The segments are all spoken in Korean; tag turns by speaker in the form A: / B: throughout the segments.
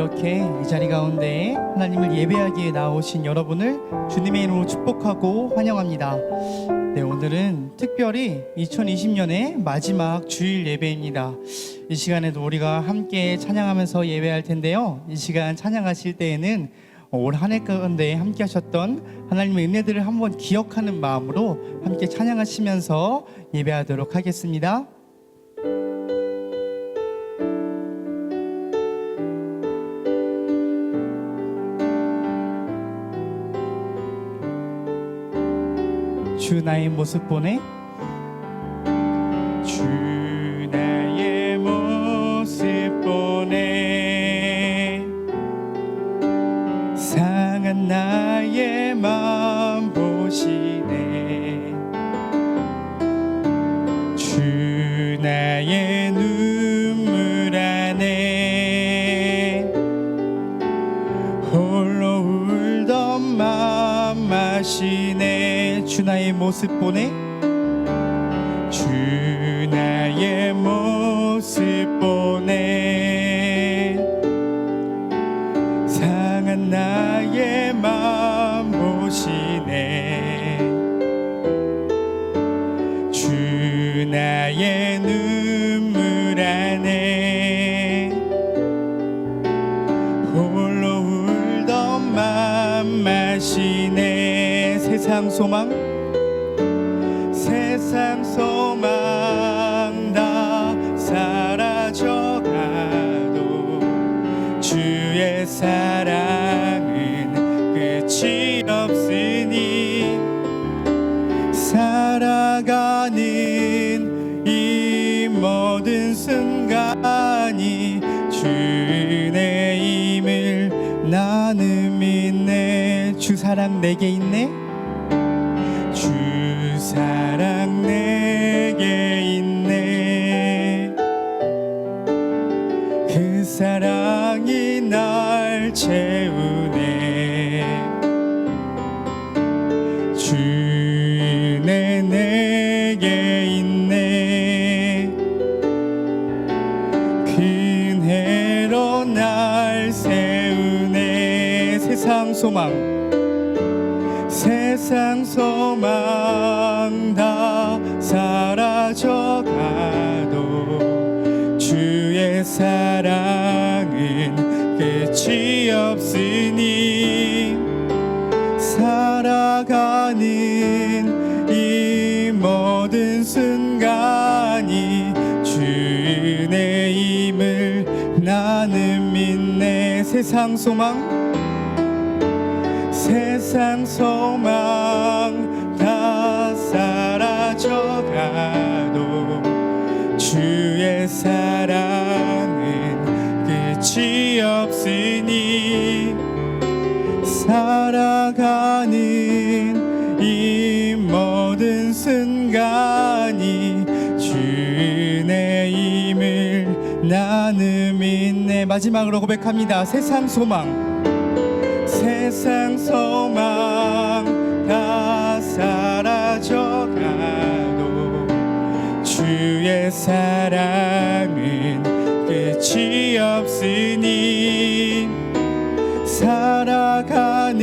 A: 이렇게 이 자리 가운데 하나님을 예배하기에 나오신 여러분을 주님의 이름으로 축복하고 환영합니다. 네, 오늘은 특별히 2020년의 마지막 주일 예배입니다. 이 시간에도 우리가 함께 찬양하면서 예배할 텐데요, 이 시간 찬양하실 때에는 올 한 해 가운데 함께 하셨던 하나님의 은혜들을 한번 기억하는 마음으로 함께 찬양하시면서 예배하도록 하겠습니다. 주 나의 모습 보네, 주 나의 모습 보네, 상한 나의 마음 보시네, 주 나의 눈물 안에 홀로 울던 맘 마시네. 주 나의 모습 보네, 주 나의 모습 보네, 상한 나의 마음 보시네, 주 나의 눈물 안에 홀로 울던 맘 마시네. 세상 소망 다 사라져가도 주의 사랑은 끝이 없으니 살아가는 이 모든 순간이 주의 힘을 나는 믿네. 주 사랑 내게 있네, 주 사랑 내게 있네, 그 사랑이 날 채우네, 주 은혜 내게 있네, 큰 해로 날 세우네. 세상 소망 다 사라져가도 주의 사랑은 끝이 없으니 살아가는 이 모든 순간이 주의 힘을 나는 믿네. 세상 소망 다 사라져가도 주의 사랑은 끝이 없으니 살아가는 이 모든 순간이 주의 힘을 나는 믿네. 마지막으로 고백합니다. 세상 소망 다 사라져가도 주의 사랑은 끝이 없으니 살아가는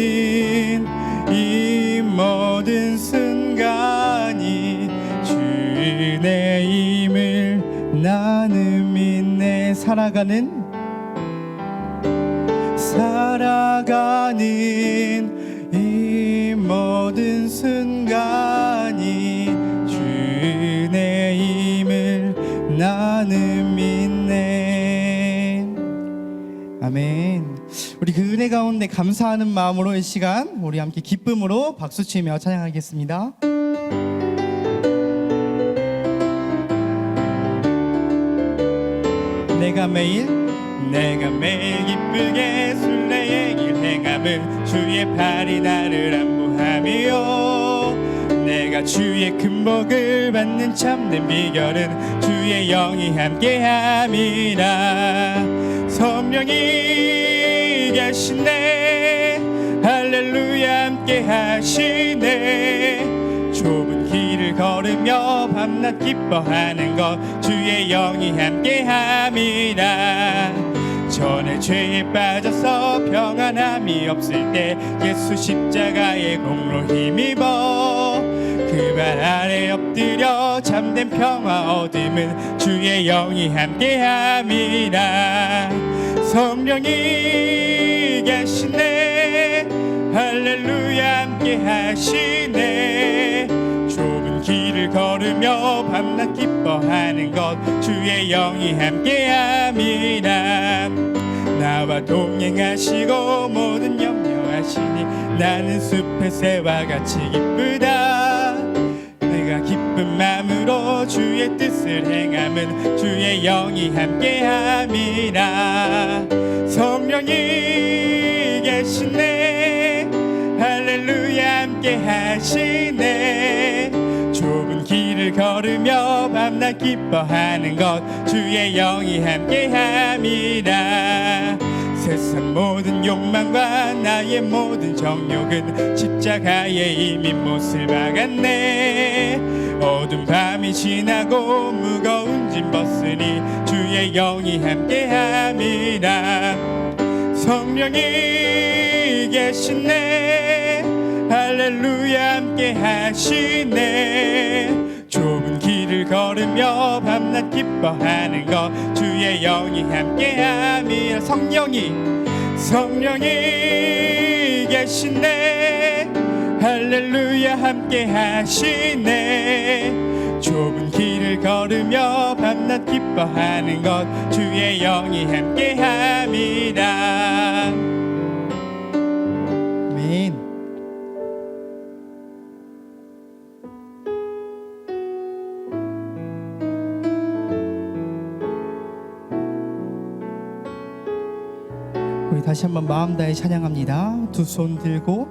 A: 이 모든 순간이 주의 힘을 나는 믿네. 살아가는 이 모든 순간이 주의 힘을 나는 믿네. 아멘. 우리 그 은혜 가운데 감사하는 마음으로 이 시간 우리 함께 기쁨으로 박수치며 찬양하겠습니다. 내가 매일 기쁘게 순례의 길 행함은 주의 팔이 나를 안보하며 내가 주의 큰 복을 받는 참된 비결은 주의 영이 함께함이라. 성령이 계시네, 할렐루야 함께하시네. 좁은 길을 걸으며 밤낮 기뻐하는 것 주의 영이 함께함이라. 전에 죄에 빠져서 평안함이 없을 때 예수 십자가의 공로 힘입어 그 발 아래 엎드려 참된 평화 얻음은 주의 영이 함께함이라. 성령이 계시네 할렐루야 함께 하시네. 좁은 길을 걸으며 밤낮 기뻐하는 것 주의 영이 함께함이라. 나와 동행하시고 모든 염려하시니 나는 숲의 새와 같이 기쁘다. 내가 기쁜 마음으로 주의 뜻을 행함은 주의 영이 함께함이라. 성령이 계시네 할렐루야 함께 하시네. 좁은 길을 걸으며 밤낮 기뻐하는 것 주의 영이 함께함이라. 세상 모든 욕망과 나의 모든 정욕은 십자가에 이미 못을 박았네. 어두운 밤이 지나고 무거운 짐 벗으니 주의 영이 함께함이라. 성령이 계시네 할렐루야 함께 하시네. 좁은 길을 걸으며 밤낮 기뻐하는 것 주의 영이 함께함이라. 성령이 계시네 할렐루야 함께 하시네. 좁은 길을 걸으며 밤낮 기뻐하는 것 주의 영이 함께함이라. 아멘. 우리 다시 한번 마음 다해 찬양합니다. 두 손 들고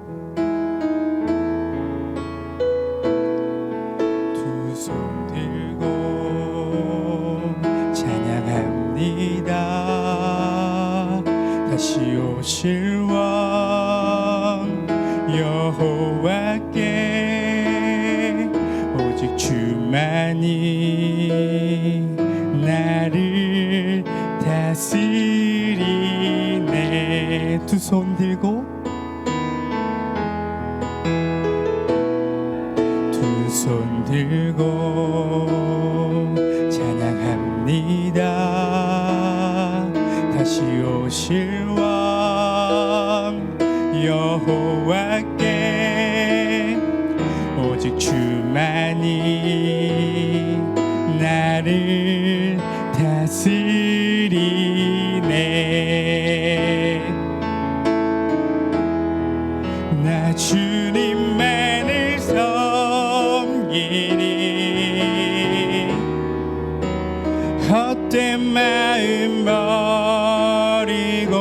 A: 찬양합니다. 다시 오실 왕 여호와께 오직 주만이 나를 다스리네. 두 손 들고 두 손 들고 찬양합니다. 다시 오실 왕 여호와께 오직 주만이 나를 다스리네. 나 주님만을 섬기니 헛된 마음 버리고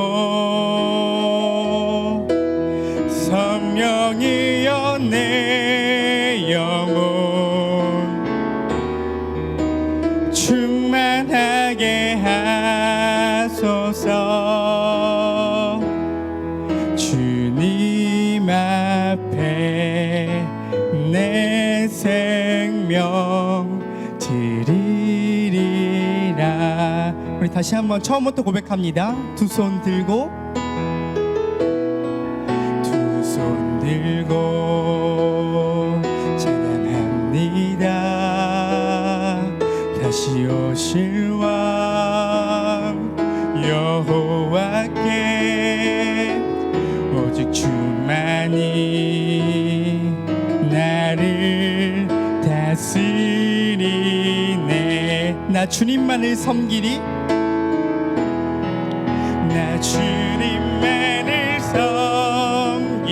A: 성령이여 내 영혼 충만하게 하소서. 주님 앞에 내 생명 드리리라. 우리 다시 한번 처음부터 고백합니다. 두 손 들고 두 손 들고 찬양합니다. 다시 오실 왕 여호와께 오직 주만이 나를 다스리네. 나 주님만을 섬기리. 나 주님만을 섬기리.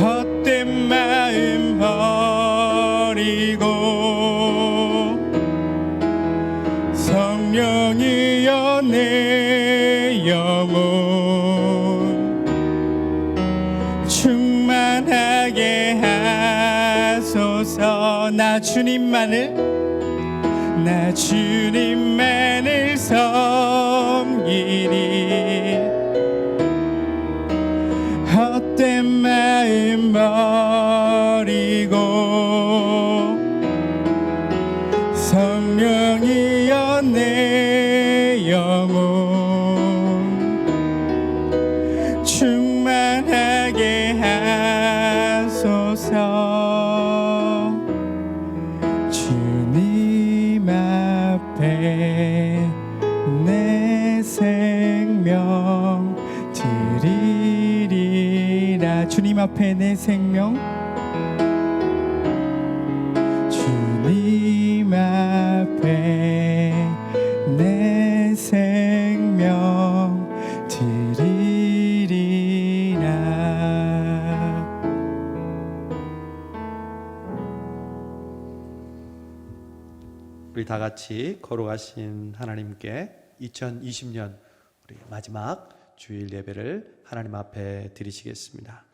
A: 헛된 마음 버리고 성령이여 내 영혼 충만하게 하소서. 나 주님만을 섬기리. 헛된 마음 버리고 성령이여 내 드리리라. 주님 앞에 내 생명, 주님 앞에 내 생명 드리리라.
B: 우리 다 같이 거룩하신 하나님께 2020년 우리 마지막 주일 예배를 하나님 앞에 드리시겠습니다.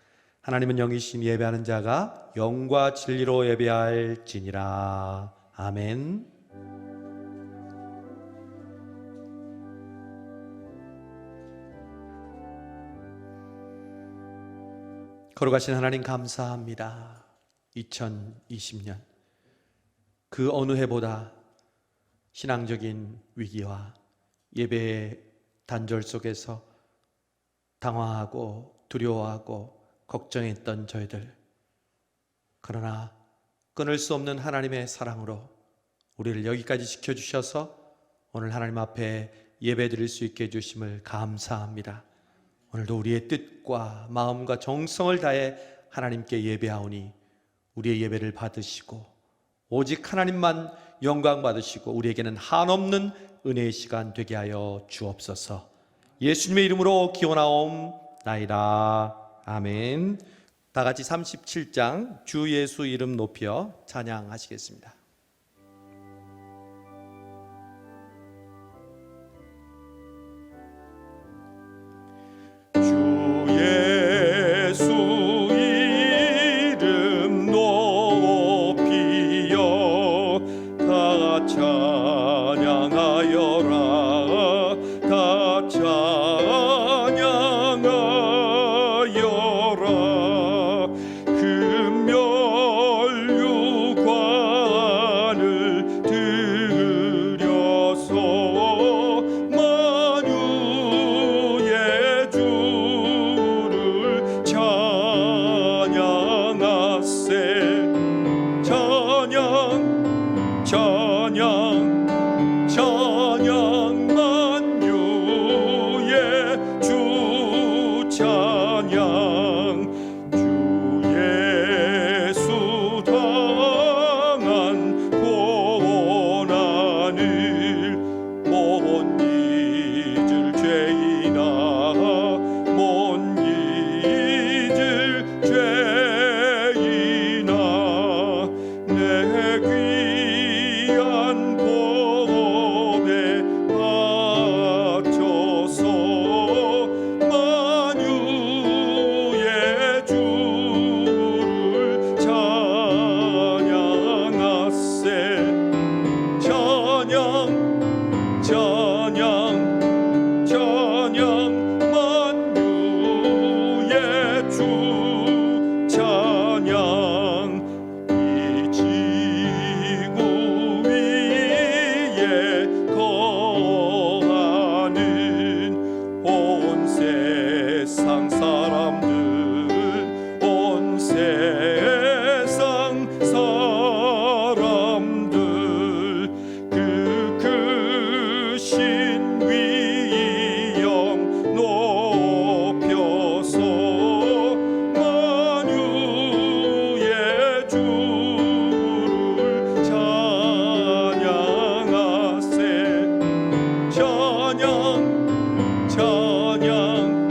B: 하나님은 영이신 예배하는 자가 영과 진리로 예배할지니라. 아멘. 거룩하신 하나님 감사합니다. 2020년 그 어느 해보다 신앙적인 위기와 예배의 단절 속에서 당황하고 두려워하고 걱정했던 저희들, 그러나 끊을 수 없는 하나님의 사랑으로 우리를 여기까지 지켜주셔서 오늘 하나님 앞에 예배드릴 수 있게 해주심을 감사합니다. 오늘도 우리의 뜻과 마음과 정성을 다해 하나님께 예배하오니 우리의 예배를 받으시고 오직 하나님만 영광 받으시고 우리에게는 한없는 은혜의 시간 되게 하여 주옵소서. 예수님의 이름으로 기원하옵나이다. 아멘. 다 같이 37장 주 예수 이름 높여 찬양하시겠습니다. 주 예수 이름 높여 다 찬양하여라. 다 찬양하여라. 금면류관을 들여서 만유의 주를 찬양하세. 찬양 찬양 찬양 만유의 주 찬양. 주 예수 당한 고난을 못 잊을 죄이나 못 잊을 죄이나 내 귀한 법에 바쳐서 만유의 주를 찬양하세. 찬양 찬양 찬양 만유의 주 찬양. 이 지구 위에 거하는 온 세상 사람들, 온 세상 사람들 그 크신 위엄 높여서 만유의 주를 찬양하세. 찬양 찬양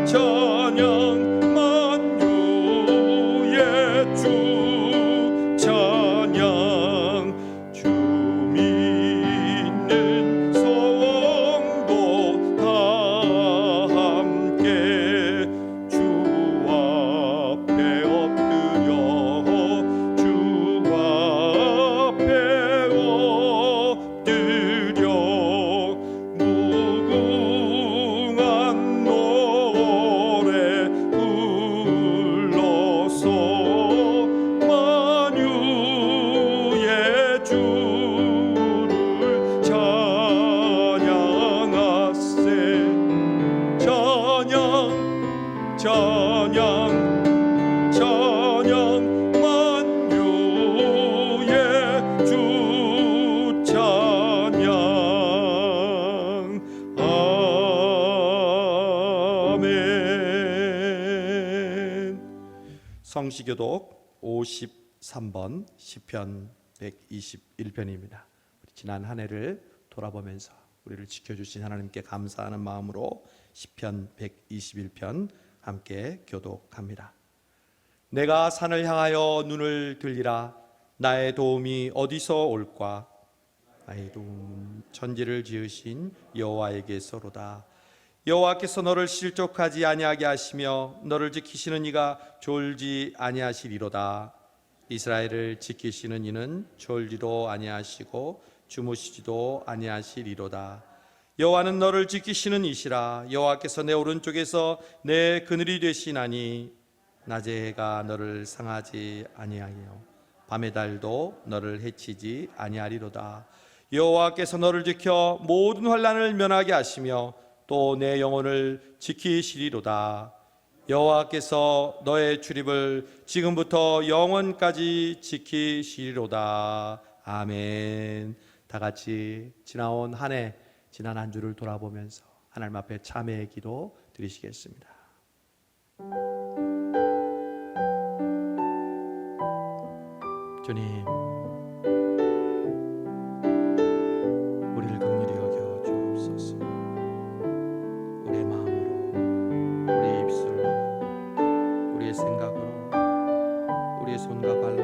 B: 찬양 만유의 주 찬양. 주 믿는 성도 다 함께 주 앞에 엎드려 주 앞에 엎드려 무궁한 노래 불러서 만유의 주를 찬양하세. 찬양 찬양 찬양 만유의 주 찬양. 아멘. 성시교독 53번 시편 121편입니다. 지난 한 해를 돌아보면서 우리를 지켜주신 하나님께 감사하는 마음으로 시편 121편 함께 교독합니다. 내가 산을 향하여 눈을 들리라. 나의 도움이 어디서 올까? 나의 도움은 천지를 지으신 여호와에게서로다. 여호와께서 너를 실족하지 아니하게 하시며 너를 지키시는 이가 졸지 아니하시리로다. 이스라엘을 지키시는 이는 졸지도 아니하시고 주무시지도 아니하시리로다. 여호와는 너를 지키시는 이시라. 여호와께서 내 오른쪽에서 내 그늘이 되시나니 낮의 해가 너를 상하지 아니하며 밤의 달도 너를 해치지 아니하리로다. 여호와께서 너를 지켜 모든 환난을 면하게 하시며 또 내 영혼을 지키시리로다. 여호와께서 너의 출입을 지금부터 영원까지 지키시리로다. 아멘. 다 같이 지나온 한 해, 지난 한 주를 돌아보면서 하나님 앞에 참회의 기도 드리시겠습니다. 주님, 우리를 긍휼히 여겨 주옵소서. 우리의 마음으로, 우리의 입술로, 우리의 생각으로, 우리의 손과 발로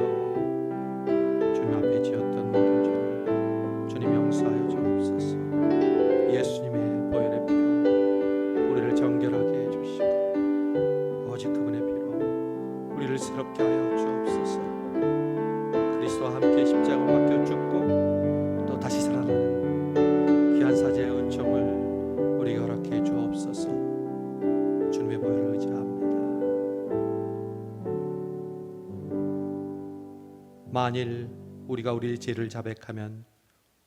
B: 주님 앞에 지었던 모든 죄를 주님 용서하여 주옵소서. 예수님의 보혈의 피로 우리를 정결하게 해주시고 오직 그분의 피로 우리를 새롭게 하여 주옵소서. 그리스도와 함께 십자가를 박혀 죽고 또 다시 살아나는 귀한 사제의 은총을 우리에게 허락해 주옵소서. 주님의 보혈을 의지합니다. 만일 우리가 우리의 죄를 자백하면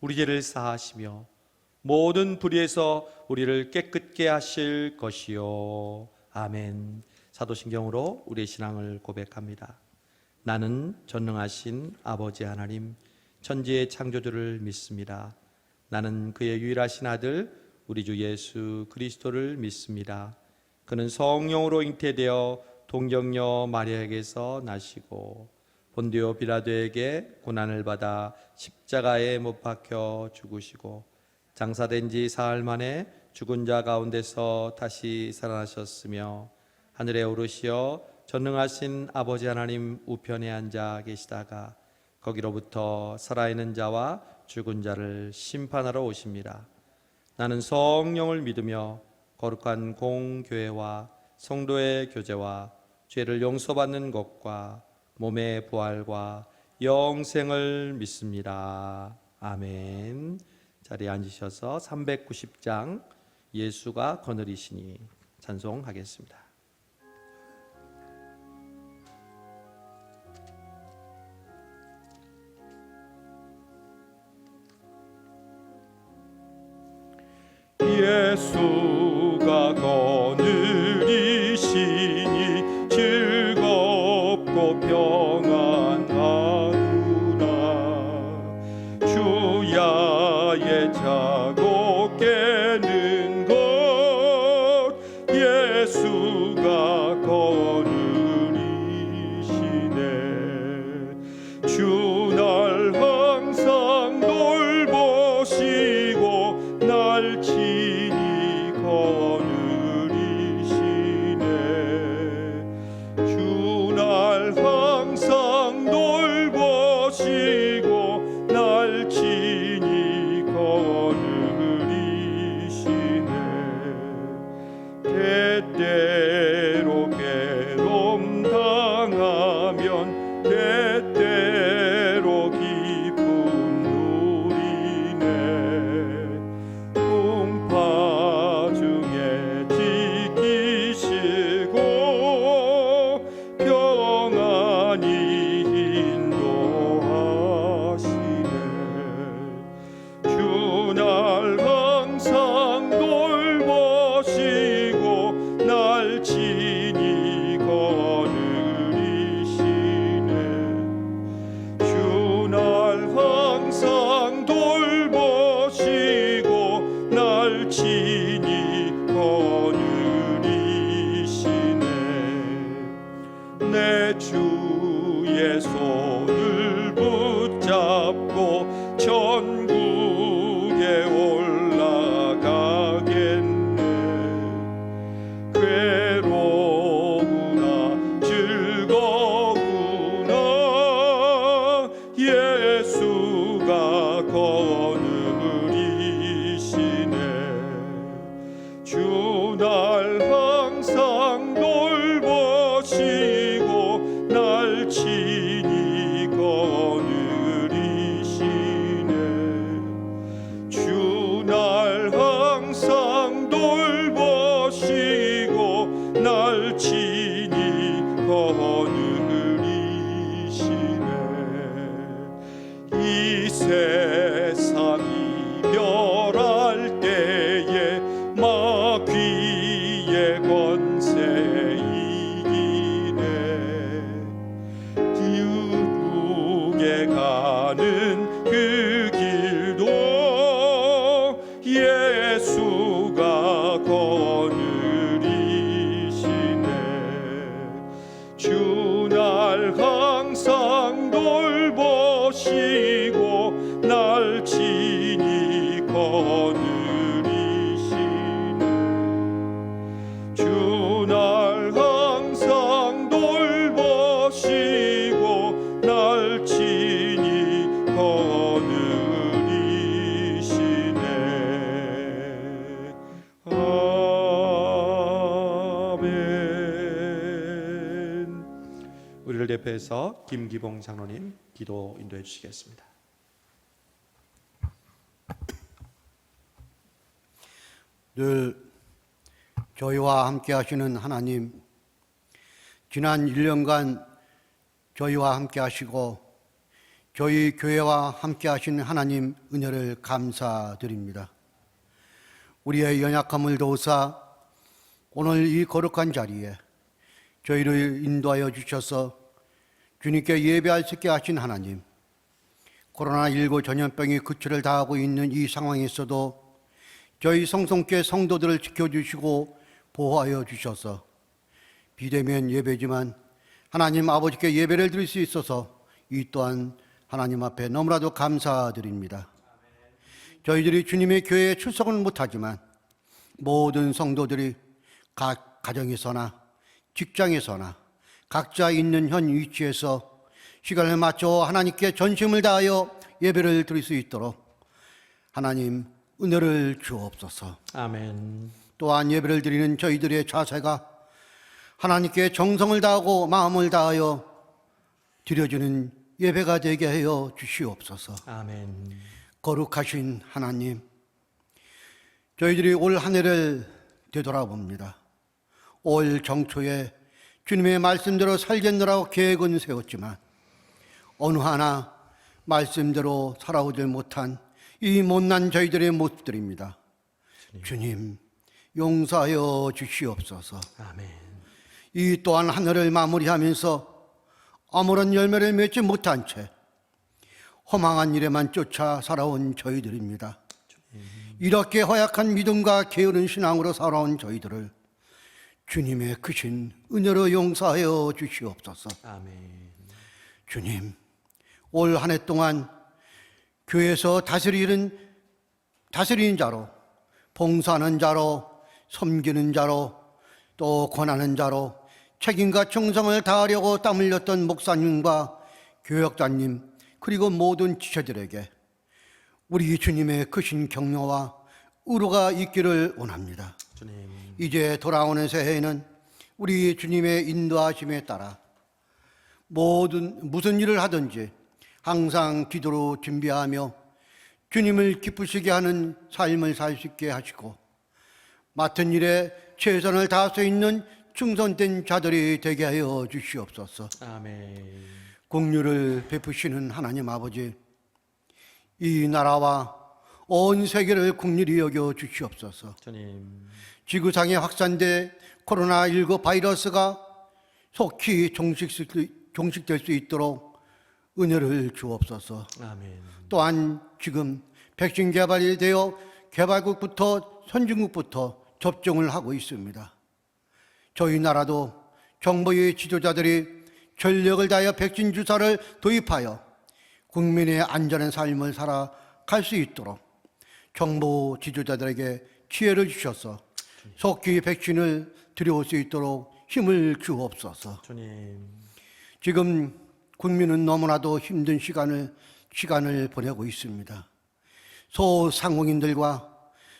B: 우리 죄를 사하시며 모든 불의에서 우리를 깨끗게 하실 것이요. 아멘. 사도신경으로 우리의 신앙을 고백합니다. 나는 전능하신 아버지 하나님 천지의 창조주를 믿습니다. 나는 그의 유일하신 아들 우리 주 예수 그리스도를 믿습니다. 그는 성령으로 잉태되어 동정녀 마리아에게서 나시고 본디오 빌라도에게 고난을 받아 십자가에 못 박혀 죽으시고 장사된 지 사흘 만에 죽은 자 가운데서 다시 살아나셨으며 하늘에 오르시어 전능하신 아버지 하나님 우편에 앉아 계시다가 거기로부터 살아있는 자와 죽은 자를 심판하러 오십니다. 나는 성령을 믿으며 거룩한 공교회와 성도의 교제와 죄를 용서받는 것과 몸의 부활과 영생을 믿습니다. 아멘. 자리에 앉으셔서 390장 예수가 거느리시니 찬송하겠습니다. 예수가 거느리시니 즐겁고 평안하구나. 주야의 자고 깨는 것 예수가 거느리시네. 주 날 항상 돌보시고 날 친히 내 주의 손을 붙잡고 천국에 올라가겠네. 괴로우나 즐거우나 예수가 거느리시네. 주 날 항상 돌보시고 날 친히 거느리시네. 주 날 항상 돌보시고 날 친히 거느리시네. 이 세상이 멸할 때에 마귀의 권세 이기네. 유혹에 가는 그 길도 예수가 거느리시네. 주 날 항상 돌보시고 날 친히 거느리시네. 주 날 항상 돌보시고 날 친히 거느리시네. 아멘. 우리를 대표해서 김기봉 장로님 기도 인도해 주시겠습니다.
C: 늘 저희와 함께 하시는 하나님, 지난 1년간 저희와 함께 하시고 저희 교회와 함께 하신 하나님 은혜를 감사드립니다. 우리의 연약함을 도우사 오늘 이 거룩한 자리에 저희를 인도하여 주셔서 주님께 예배할 수 있게 하신 하나님, 코로나19 전염병이 그치를 다하고 있는 이 상황에서도 저희 성송교회 성도들을 지켜주시고 보호하여 주셔서 비대면 예배지만 하나님 아버지께 예배를 드릴 수 있어서 이 또한 하나님 앞에 너무나도 감사드립니다. 저희들이 주님의 교회에 출석은 못하지만 모든 성도들이 각 가정에서나 직장에서나 각자 있는 현 위치에서 시간을 맞춰 하나님께 전심을 다하여 예배를 드릴 수 있도록 하나님 은혜를 주옵소서.
B: 아멘.
C: 또한 예배를 드리는 저희들의 자세가 하나님께 정성을 다하고 마음을 다하여 드려주는 예배가 되게 하여 주시옵소서.
B: 아멘.
C: 거룩하신 하나님, 저희들이 올 한 해를 되돌아봅니다. 올 정초에 주님의 말씀대로 살겠노라고 계획은 세웠지만 어느 하나 말씀대로 살아오질 못한 이 못난 저희들의 모습들입니다. 주님 용서하여 주시옵소서.
B: 아멘.
C: 이 또한 한 해를 마무리하면서 아무런 열매를 맺지 못한 채 허망한 일에만 쫓아 살아온 저희들입니다. 이렇게 허약한 믿음과 게으른 신앙으로 살아온 저희들을 주님의 크신 은혜로 용서하여 주시옵소서.
B: 아멘.
C: 주님, 올 한 해 동안 교회에서 다스리는 자로, 봉사하는 자로, 섬기는 자로, 또 권하는 자로 책임과 충성을 다하려고 땀 흘렸던 목사님과 교역자님, 그리고 모든 지체들에게 우리 주님의 크신 격려와 의로가 있기를 원합니다.
B: 주님.
C: 이제 돌아오는 새해에는 우리 주님의 인도하심에 따라 무슨 일을 하든지 항상 기도로 준비하며 주님을 기쁘시게 하는 삶을 살 수 있게 하시고 맡은 일에 최선을 다할 수 있는 충성된 자들이 되게 하여 주시옵소서.
B: 아멘.
C: 긍휼을 베푸시는 하나님 아버지, 이 나라와 온 세계를 긍휼히 여겨 주시옵소서.
B: 주님.
C: 지구상에 확산된 코로나19 바이러스가 속히 종식될 수 있도록 은혜를 주옵소서.
B: 아멘.
C: 또한 지금 백신 개발이 되어 개발국부터 선진국부터 접종을 하고 있습니다. 저희 나라도 정부의 지도자들이 전력을 다하여 백신 주사를 도입하여 국민의 안전한 삶을 살아갈 수 있도록 정부 지도자들에게 지혜를 주셔서 속히 백신을 들여올 수 있도록 힘을 주옵소서.
B: 주님,
C: 지금 국민은 너무나도 힘든 시간을 보내고 있습니다. 소상공인들과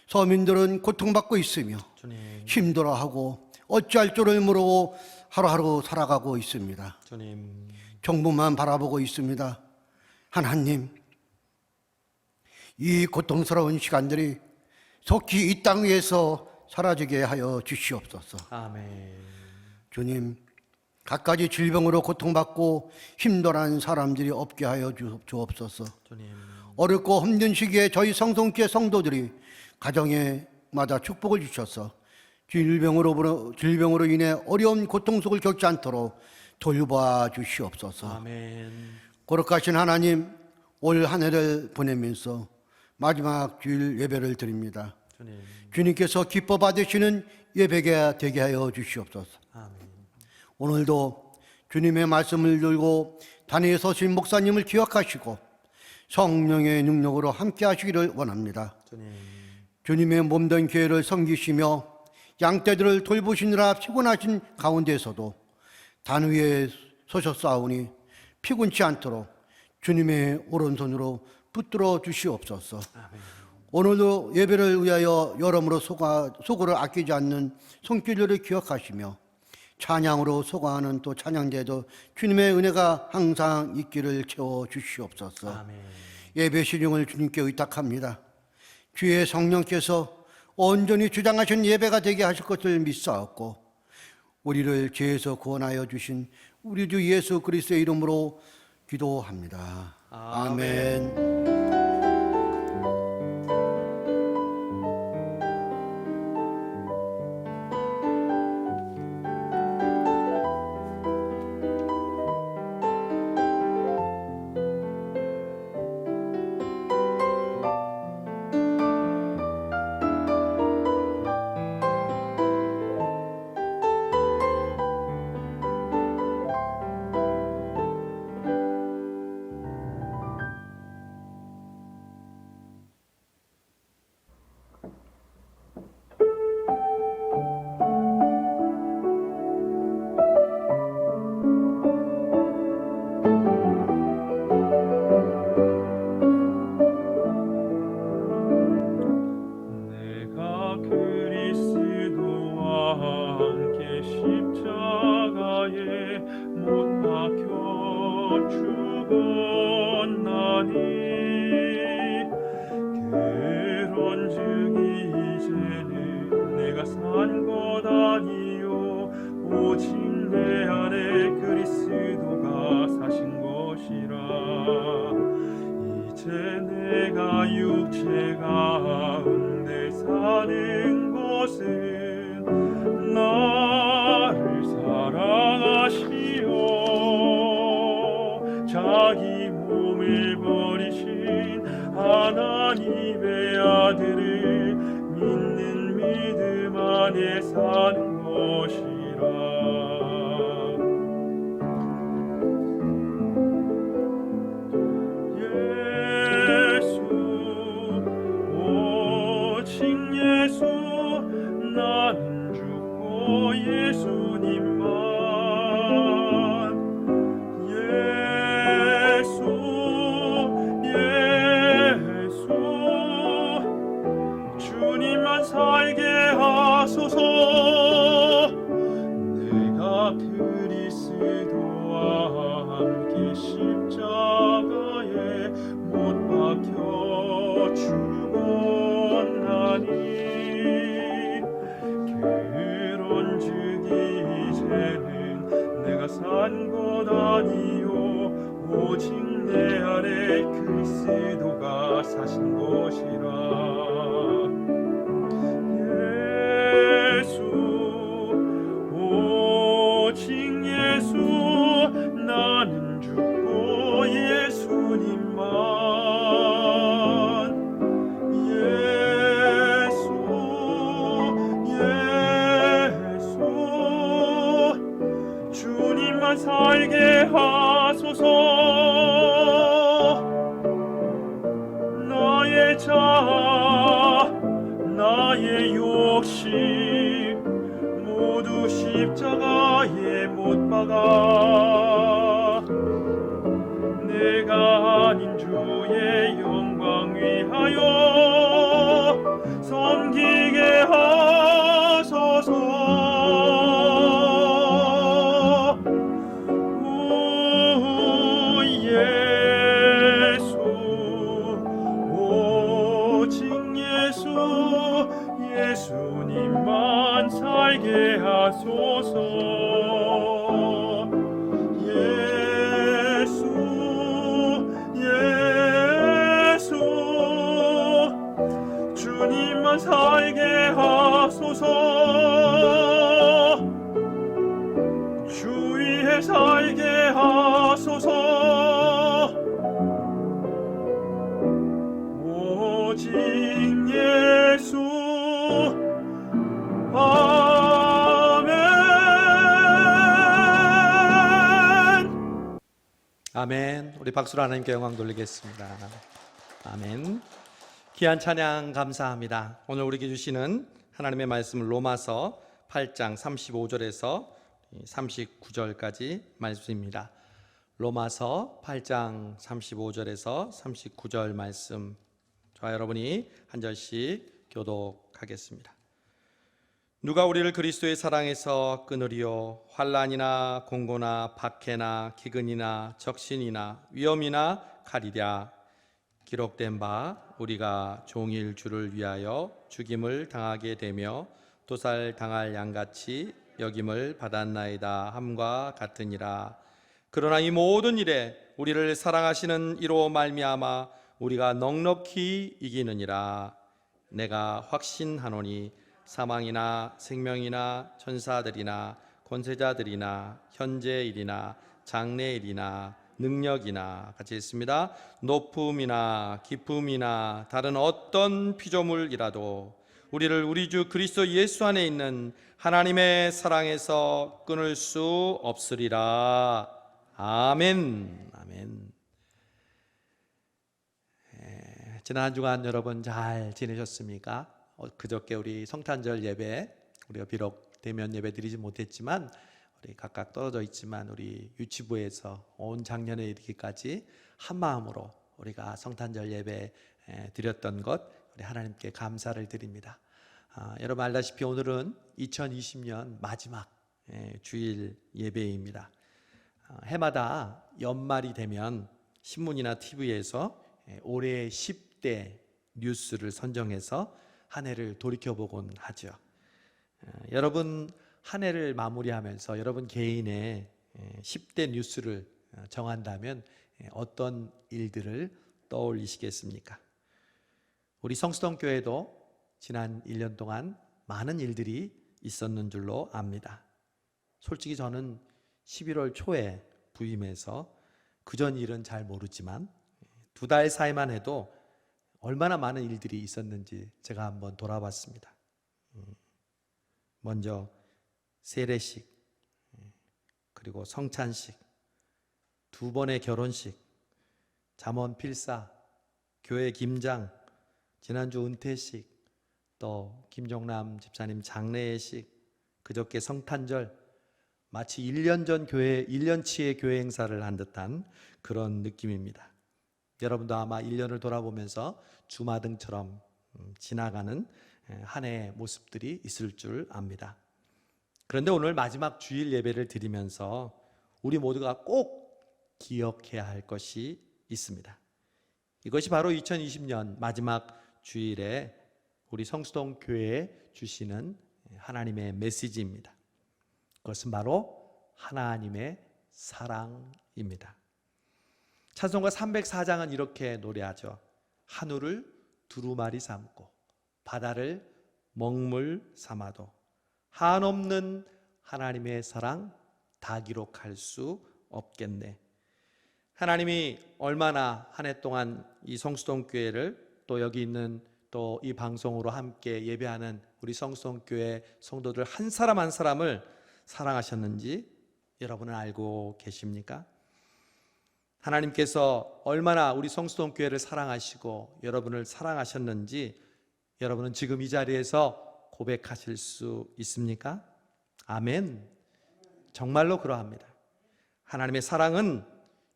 C: 서민들은 고통받고 있으며
B: 주님,
C: 힘들어하고 어찌할 줄을 모르고 하루하루 살아가고 있습니다.
B: 주님,
C: 정부만 바라보고 있습니다. 하나님, 이 고통스러운 시간들이 속히 이 땅 위에서 사라지게 하여 주시옵소서.
B: 아멘.
C: 주님, 갖가지 질병으로 고통받고 힘들어하는 사람들이 없게 하여 주옵소서.
B: 주님,
C: 어렵고 힘든 시기에 저희 성송교회 성도들이 가정에마다 축복을 주셔서 질병으로 인해 어려운 고통 속을 겪지 않도록 돌봐 주시옵소서.
B: 아멘.
C: 거룩하신 하나님, 올 한 해를 보내면서 마지막 주일 예배를 드립니다.
B: 주님,
C: 주님께서 기뻐 받으시는 예배가 되게 하여 주시옵소서.
B: 아멘.
C: 오늘도 주님의 말씀을 들고 단위에 서신 목사님을 기억하시고 성령의 능력으로 함께 하시기를 원합니다.
B: 주님,
C: 주님의 몸된 교회를 섬기시며 양떼들을 돌보시느라 피곤하신 가운데서도 단위에 서셨사오니 피곤치 않도록 주님의 오른손으로 붙들어 주시옵소서.
B: 아멘.
C: 오늘도 예배를 위하여 여러모로 소고를 아끼지 않는 손길들을 기억하시며 찬양으로 소거하는 또 찬양대도 주님의 은혜가 항상 있기를 채워 주시옵소서.
B: 아멘.
C: 예배 신용을 주님께 의탁합니다. 주의 성령께서 온전히 주장하신 예배가 되게 하실 것을 믿사옵고 우리를 죄에서 구원하여 주신 우리 주 예수 그리스도의 이름으로 기도합니다. 아멘.
D: 내가 그리스도와 함께 십자가에 못 박혀 죽었나니 그런즉 이제는 내가 산 것 아니요 오직 내 안에 그리스도가 사신 것이라. 이제 내가 육체 가운데 사는 것은 나를 사랑하시어 자기 몸을 버리신 하나님의 아들을 믿는 믿음 안에 사는 것이라. 예수 나는 죽고 예수님만 예수 주님만 살게 하소서. 내가 그리스도와 함께 십자가에 못 박혀 죽었나니 그런즉 이제는 내가 산 것 아니요 오직 내 안에 그리스도가 사신 것이라. 오직 예수 나는 죽고 예수님만 예수 주님만 살게 하소서. 나의 자아 나의 욕심 모두 십자가에 못 박아 내가 아닌 주의 영광 위하여 섬기게 하소서. 오 예수 오직 예수 예수님만 살게 하소서. 예수 예수 주님만 살게 하소서. 주 위에 살게 하소서. 오직 예수 아멘.
B: 아멘. 우리 박수로 하나님께 영광 돌리겠습니다. 아멘. 귀한 찬양 감사합니다. 오늘 우리에게 주시는 하나님의 말씀은 로마서 8장 35절에서 39절까지 말씀입니다. 로마서 8장 35절에서 39절 말씀, 저와 여러분이 한 절씩 교독하겠습니다. 누가 우리를 그리스도의 사랑에서 끊으리요? 환난이나 공고나 박해나 기근이나 적신이나 위험이나 칼이랴. 기록된 바 우리가 종일 주를 위하여 죽임을 당하게 되며 도살당할 양같이 여김을 받았나이다 함과 같으니라. 그러나 이 모든 일에 우리를 사랑하시는 이로 말미암아 우리가 넉넉히 이기느니라. 내가 확신하노니 사망이나 생명이나 천사들이나 권세자들이나 현재일이나 장래일이나 능력이나, 같이 있습니다. 높음이나 깊음이나 다른 어떤 피조물이라도 우리를 우리 주 그리스도 예수 안에 있는 하나님의 사랑에서 끊을 수 없으리라. 아멘. 아멘. 지난 한 주간 여러분 잘 지내셨습니까? 그저께 우리 성탄절 예배, 우리가 비록 대면 예배 드리지 못했지만 우리 각각 떨어져 있지만 우리 유치부에서 온 작년에 이르기까지 한 마음으로 우리가 성탄절 예배 드렸던 것, 우리 하나님께 감사를 드립니다. 여러분 알다시피 오늘은 2020년 마지막 주일 예배입니다. 해마다 연말이 되면 신문이나 TV에서 올해의 10대 뉴스를 선정해서 한 해를 돌이켜보곤 하죠. 여러분 한 해를 마무리하면서 여러분 개인의 10대 뉴스를 정한다면 어떤 일들을 떠올리시겠습니까? 우리 성수동 교회도 지난 1년 동안 많은 일들이 있었는 줄로 압니다. 솔직히 저는 11월 초에 부임해서 그전 일은 잘 모르지만 2달 사이만 해도 얼마나 많은 일들이 있었는지 제가 한번 돌아봤습니다. 먼저 세례식, 그리고 성찬식, 2번의 결혼식, 잠원 필사, 교회 김장, 지난주 은퇴식, 또 김종남 집사님 장례식, 그저께 성탄절, 마치 1년 전 교회 1년치의 교회 행사를 한 듯한 그런 느낌입니다. 여러분도 아마 1년을 돌아보면서 주마등처럼 지나가는 한 해의 모습들이 있을 줄 압니다. 그런데 오늘 마지막 주일 예배를 드리면서 우리 모두가 꼭 기억해야 할 것이 있습니다. 이것이 바로 2020년 마지막 주일에 우리 성수동 교회에 주시는 하나님의 메시지입니다. 그것은 바로 하나님의 사랑입니다. 찬송가 304장은 이렇게 노래하죠. 하늘을 두루마리 삼고 바다를 먹물 삼아도 한없는 하나님의 사랑 다 기록할 수 없겠네. 하나님이 얼마나 한 해 동안 이 성수동 교회를 또 여기 있는 또 이 방송으로 함께 예배하는 우리 성수동 교회 성도들 한 사람 한 사람을 사랑하셨는지 여러분은 알고 계십니까? 하나님께서 얼마나 우리 성수동교회를 사랑하시고 여러분을 사랑하셨는지 여러분은 지금 이 자리에서 고백하실 수 있습니까? 아멘. 정말로 그러합니다. 하나님의 사랑은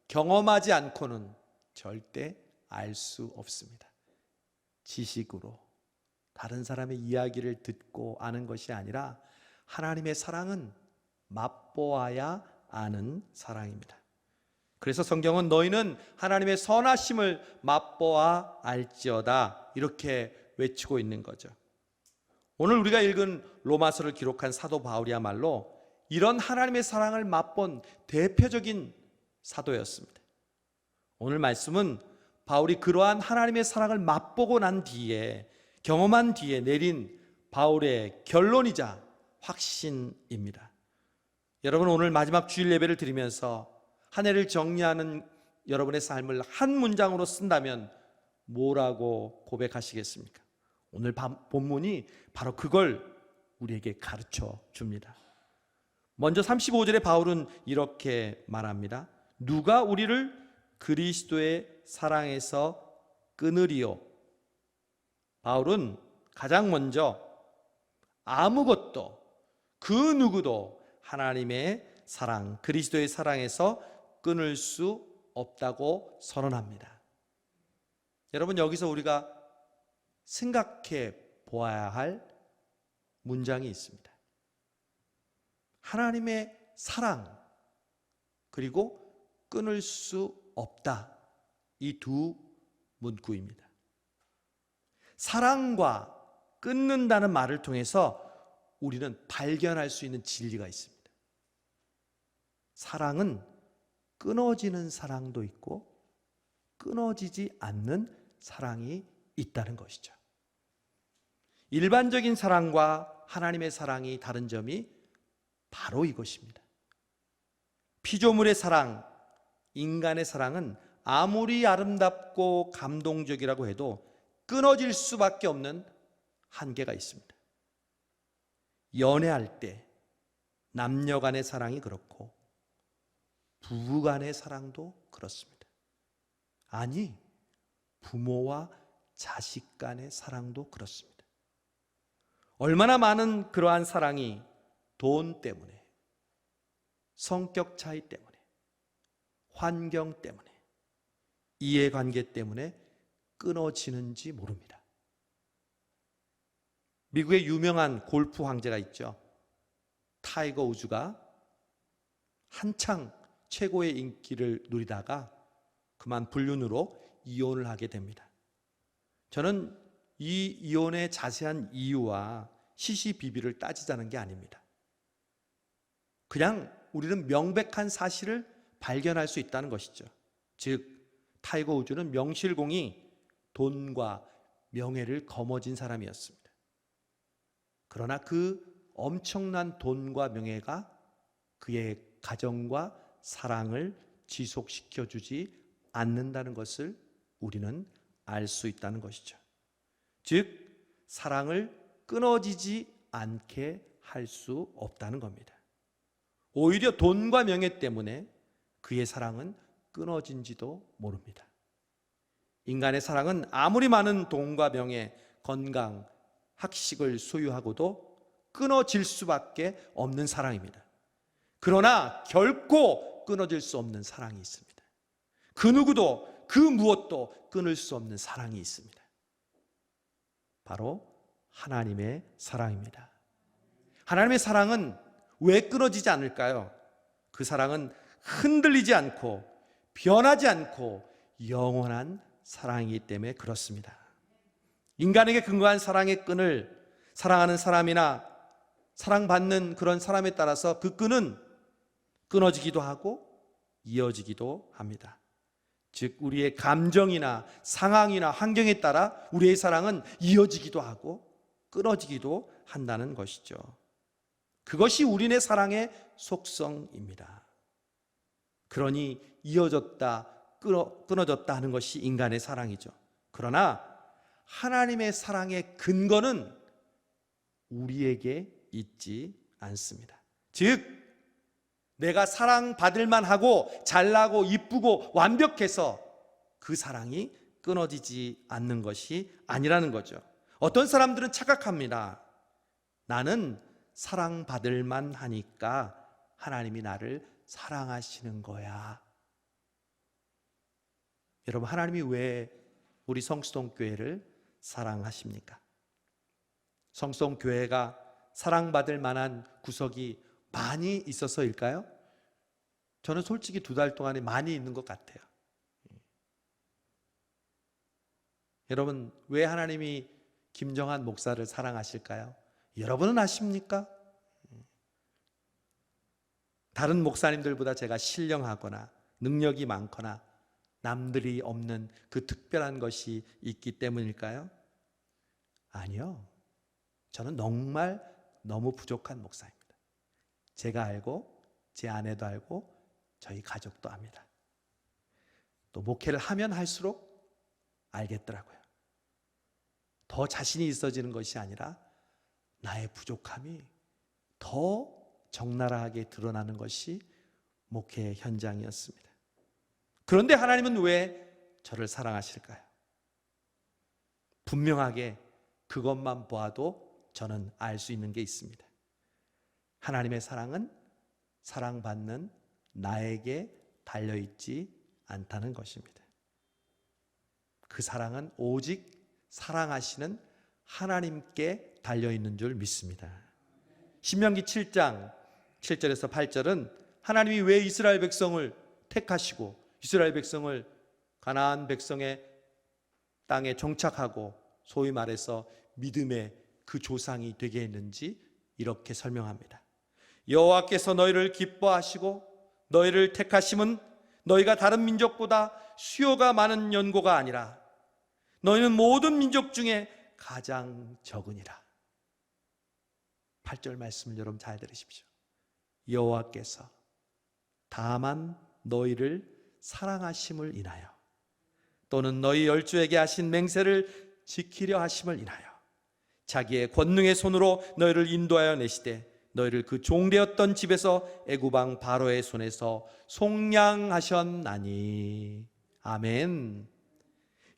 B: 경험하지 않고는 절대 알 수 없습니다. 지식으로 다른 사람의 이야기를 듣고 아는 것이 아니라 하나님의 사랑은 맛보아야 아는 사랑입니다. 그래서 성경은 너희는 하나님의 선하심을 맛보아 알지어다 이렇게 외치고 있는 거죠. 오늘 우리가 읽은 로마서를 기록한 사도 바울이야말로 이런 하나님의 사랑을 맛본 대표적인 사도였습니다. 오늘 말씀은 바울이 그러한 하나님의 사랑을 맛보고 난 뒤에 경험한 뒤에 내린 바울의 결론이자 확신입니다. 여러분, 오늘 마지막 주일 예배를 드리면서 한 해를 정리하는 여러분의 삶을 한 문장으로 쓴다면 뭐라고 고백하시겠습니까? 오늘 본문이 바로 그걸 우리에게 가르쳐 줍니다. 먼저 35절에 바울은 이렇게 말합니다. 누가 우리를 그리스도의 사랑에서 끊으리요? 바울은 가장 먼저 아무것도 그 누구도 하나님의 사랑, 그리스도의 사랑에서 끊을 수 없다고 선언합니다. 여러분, 여기서 우리가 생각해 보아야 할 문장이 있습니다. 하나님의 사랑 그리고 끊을 수 없다, 이 두 문구입니다. 사랑과 끊는다는 말을 통해서 우리는 발견할 수 있는 진리가 있습니다. 사랑은 끊어지는 사랑도 있고 끊어지지 않는 사랑이 있다는 것이죠. 일반적인 사랑과 하나님의 사랑이 다른 점이 바로 이것입니다. 피조물의 사랑, 인간의 사랑은 아무리 아름답고 감동적이라고 해도 끊어질 수밖에 없는 한계가 있습니다. 연애할 때 남녀 간의 사랑이 그렇고 부부 간의 사랑도 그렇습니다. 아니, 부모와 자식 간의 사랑도 그렇습니다. 얼마나 많은 그러한 사랑이 돈 때문에, 성격 차이 때문에, 환경 때문에, 이해관계 때문에 끊어지는지 모릅니다. 미국의 유명한 골프 황제가 있죠. 타이거 우즈가 한창 최고의 인기를 누리다가 그만 불륜으로 이혼을 하게 됩니다. 저는 이 이혼의 자세한 이유와 시시비비를 따지자는 게 아닙니다. 그냥 우리는 명백한 사실을 발견할 수 있다는 것이죠. 즉, 타이거 우즈는 명실공히 돈과 명예를 거머쥔 사람이었습니다. 그러나 그 엄청난 돈과 명예가 그의 가정과 사랑을 지속시켜주지 않는다는 것을 우리는 알 수 있다는 것이죠. 즉, 사랑을 끊어지지 않게 할 수 없다는 겁니다. 오히려 돈과 명예 때문에 그의 사랑은 끊어진지도 모릅니다. 인간의 사랑은 아무리 많은 돈과 명예, 건강, 학식을 소유하고도 끊어질 수밖에 없는 사랑입니다. 그러나 결코 끊어질 수 없는 사랑이 있습니다. 그 누구도 그 무엇도 끊을 수 없는 사랑이 있습니다. 바로 하나님의 사랑입니다. 하나님의 사랑은 왜 끊어지지 않을까요? 그 사랑은 흔들리지 않고 변하지 않고 영원한 사랑이기 때문에 그렇습니다. 인간에게 근거한 사랑의 끈을 사랑하는 사람이나 사랑받는 그런 사람에 따라서 그 끈은 끊어지기도 하고 이어지기도 합니다. 즉, 우리의 감정이나 상황이나 환경에 따라 우리의 사랑은 이어지기도 하고 끊어지기도 한다는 것이죠. 그것이 우리네 사랑의 속성입니다. 그러니 이어졌다, 끊어졌다 하는 것이 인간의 사랑이죠. 그러나 하나님의 사랑의 근거는 우리에게 있지 않습니다. 즉, 내가 사랑받을 만하고 잘나고 이쁘고 완벽해서 그 사랑이 끊어지지 않는 것이 아니라는 거죠. 어떤 사람들은 착각합니다. 나는 사랑받을 만하니까 하나님이 나를 사랑하시는 거야. 여러분, 하나님이 왜 우리 성수동교회를 사랑하십니까? 성수동교회가 사랑받을 만한 구석이 많이 있어서일까요? 저는 솔직히 2달 동안에 많이 있는 것 같아요. 여러분, 왜 하나님이 김정한 목사를 사랑하실까요? 여러분은 아십니까? 다른 목사님들보다 제가 신령하거나 능력이 많거나 남들이 없는 그 특별한 것이 있기 때문일까요? 아니요. 저는 정말 너무 부족한 목사입니다. 제가 알고 제 아내도 알고 저희 가족도 압니다. 또 목회를 하면 할수록 알겠더라고요. 더 자신이 있어지는 것이 아니라 나의 부족함이 더 적나라하게 드러나는 것이 목회 현장이었습니다. 그런데 하나님은 왜 저를 사랑하실까요? 분명하게 그것만 보아도 저는 알 수 있는 게 있습니다. 하나님의 사랑은 사랑받는 나에게 달려있지 않다는 것입니다. 그 사랑은 오직 사랑하시는 하나님께 달려있는 줄 믿습니다. 신명기 7장 7절에서 8절은 하나님이 왜 이스라엘 백성을 택하시고 이스라엘 백성을 가나안 백성의 땅에 정착하고 소위 말해서 믿음의 그 조상이 되게 했는지 이렇게 설명합니다. 여호와께서 너희를 기뻐하시고 너희를 택하심은 너희가 다른 민족보다 수요가 많은 연고가 아니라 너희는 모든 민족 중에 가장 적으니라. 8절 말씀을 여러분 잘 들으십시오. 여호와께서 다만 너희를 사랑하심을 인하여 또는 너희 열조에게 하신 맹세를 지키려 하심을 인하여 자기의 권능의 손으로 너희를 인도하여 내시되 너희를 그 종되었던 집에서 애굽 왕 바로의 손에서 속량하셨나니. 아멘.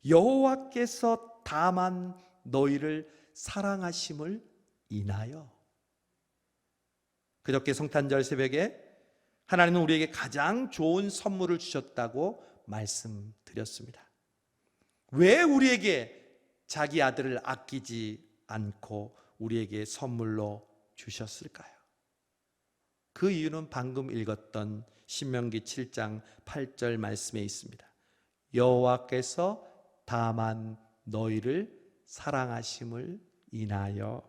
B: 여호와께서 다만 너희를 사랑하심을 인하여. 그저께 성탄절 새벽에 하나님은 우리에게 가장 좋은 선물을 주셨다고 말씀드렸습니다. 왜 우리에게 자기 아들을 아끼지 않고 우리에게 선물로 주셨을까요? 그 이유는 방금 읽었던 신명기 7장 8절 말씀에 있습니다. 여호와께서 다만 너희를 사랑하심을 인하여.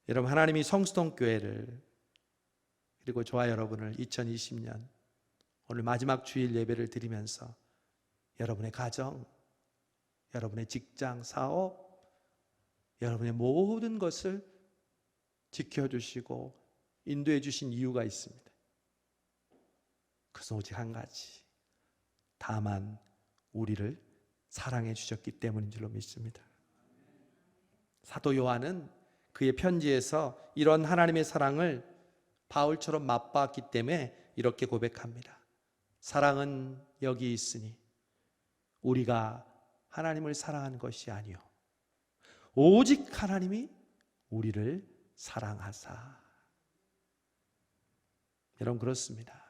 B: 여러분, 하나님이 성수동교회를 그리고 저와 여러분을 2020년 오늘 마지막 주일 예배를 드리면서 여러분의 가정, 여러분의 직장, 사업, 여러분의 모든 것을 지켜주시고 인도해 주신 이유가 있습니다. 그것은 오직 한 가지, 다만 우리를 사랑해 주셨기 때문인 줄로 믿습니다. 사도 요한은 그의 편지에서 이런 하나님의 사랑을 바울처럼 맛봤기 때문에 이렇게 고백합니다. 사랑은 여기 있으니 우리가 하나님을 사랑하는 것이 아니요 오직 하나님이 우리를 사랑하사. 여러분, 그렇습니다.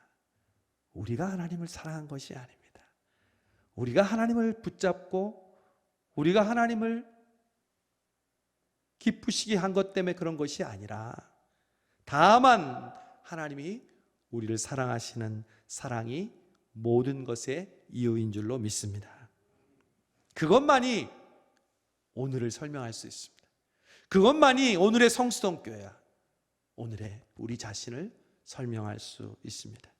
B: 우리가 하나님을 사랑한 것이 아닙니다. 우리가 하나님을 붙잡고 우리가 하나님을 기쁘시게 한 것 때문에 그런 것이 아니라 다만 하나님이 우리를 사랑하시는 사랑이 모든 것의 이유인 줄로 믿습니다. 그것만이 오늘을 설명할 수 있습니다. 그것만이 오늘의 성수동교회야, 오늘의 우리 자신을 설명할 수 있습니다.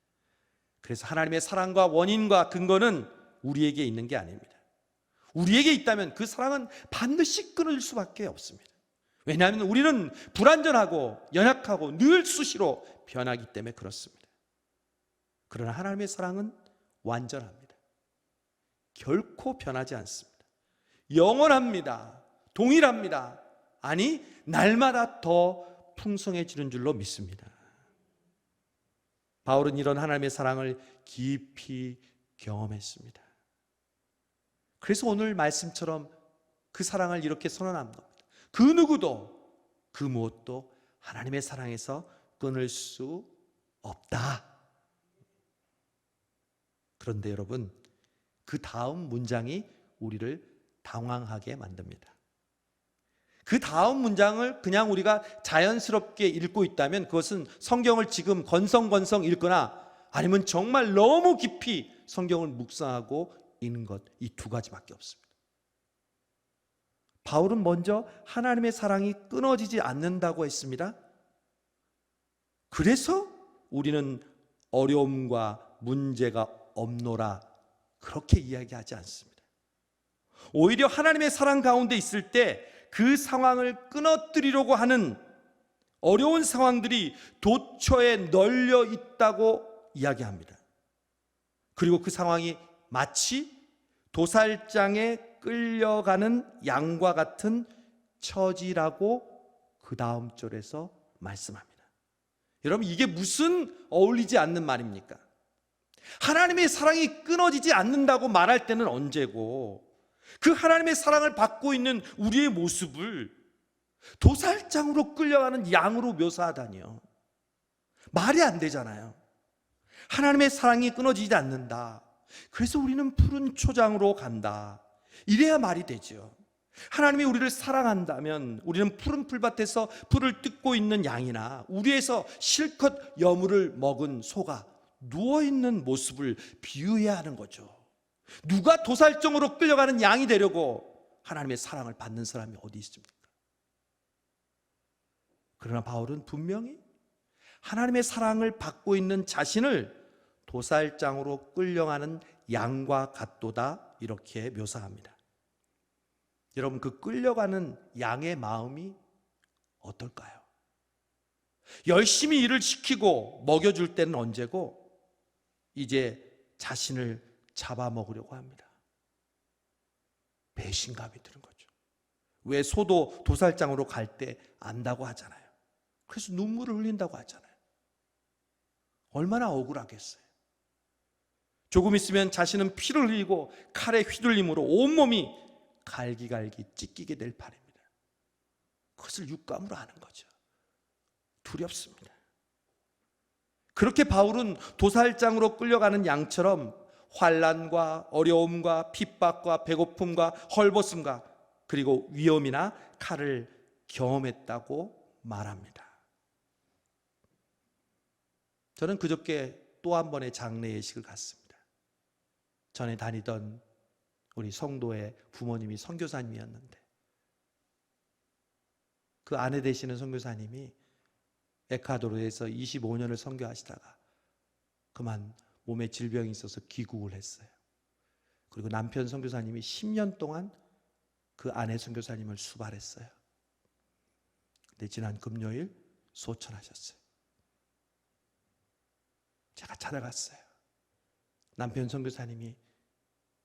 B: 그래서 하나님의 사랑과 원인과 근거는 우리에게 있는 게 아닙니다. 우리에게 있다면 그 사랑은 반드시 끊어질 수밖에 없습니다. 왜냐하면 우리는 불완전하고 연약하고 늘 수시로 변하기 때문에 그렇습니다. 그러나 하나님의 사랑은 완전합니다. 결코 변하지 않습니다. 영원합니다. 동일합니다. 아니, 날마다 더 풍성해지는 줄로 믿습니다. 바울은 이런 하나님의 사랑을 깊이 경험했습니다. 그래서 오늘 말씀처럼 그 사랑을 이렇게 선언한 겁니다. 그 누구도 그 무엇도 하나님의 사랑에서 끊을 수 없다. 그런데 여러분, 그 다음 문장이 우리를 당황하게 만듭니다. 그 다음 문장을 그냥 우리가 자연스럽게 읽고 있다면 그것은 성경을 지금 건성건성 읽거나 아니면 정말 너무 깊이 성경을 묵상하고 읽는 것, 이 두 가지밖에 없습니다. 바울은 먼저 하나님의 사랑이 끊어지지 않는다고 했습니다. 그래서 우리는 어려움과 문제가 없노라 그렇게 이야기하지 않습니다. 오히려 하나님의 사랑 가운데 있을 때 그 상황을 끊어뜨리려고 하는 어려운 상황들이 도처에 널려 있다고 이야기합니다. 그리고 그 상황이 마치 도살장에 끌려가는 양과 같은 처지라고 그 다음 절에서 말씀합니다. 여러분, 이게 무슨 어울리지 않는 말입니까? 하나님의 사랑이 끊어지지 않는다고 말할 때는 언제고, 그 하나님의 사랑을 받고 있는 우리의 모습을 도살장으로 끌려가는 양으로 묘사하다니요. 말이 안 되잖아요. 하나님의 사랑이 끊어지지 않는다. 그래서 우리는 푸른 초장으로 간다. 이래야 말이 되죠. 하나님이 우리를 사랑한다면 우리는 푸른 풀밭에서 풀을 뜯고 있는 양이나 우리에서 실컷 여물을 먹은 소가 누워있는 모습을 비유해야 하는 거죠. 누가 도살장으로 끌려가는 양이 되려고 하나님의 사랑을 받는 사람이 어디 있습니까? 그러나 바울은 분명히 하나님의 사랑을 받고 있는 자신을 도살장으로 끌려가는 양과 같도다 이렇게 묘사합니다. 여러분, 그 끌려가는 양의 마음이 어떨까요? 열심히 일을 시키고 먹여줄 때는 언제고 이제 자신을 잡아먹으려고 합니다. 배신감이 드는 거죠. 왜 소도 도살장으로 갈 때 안다고 하잖아요. 그래서 눈물을 흘린다고 하잖아요. 얼마나 억울하겠어요. 조금 있으면 자신은 피를 흘리고 칼의 휘둘림으로 온몸이 갈기갈기 찢기게 될 판입니다. 그것을 육감으로 아는 거죠. 두렵습니다. 그렇게 바울은 도살장으로 끌려가는 양처럼 환난과 어려움과 핍박과 배고픔과 헐벗음과 그리고 위험이나 칼을 경험했다고 말합니다. 저는 그저께 또 한 번의 장례 예식을 갔습니다. 전에 다니던 우리 성도의 부모님이 선교사님이었는데 그 아내 되시는 선교사님이 에콰도르에서 25년을 선교하시다가 그만 몸에 질병이 있어서 귀국을 했어요. 그리고 남편 선교사님이 10년 동안 그 아내 선교사님을 수발했어요. 근데 지난 금요일 소천하셨어요. 제가 찾아갔어요. 남편 선교사님이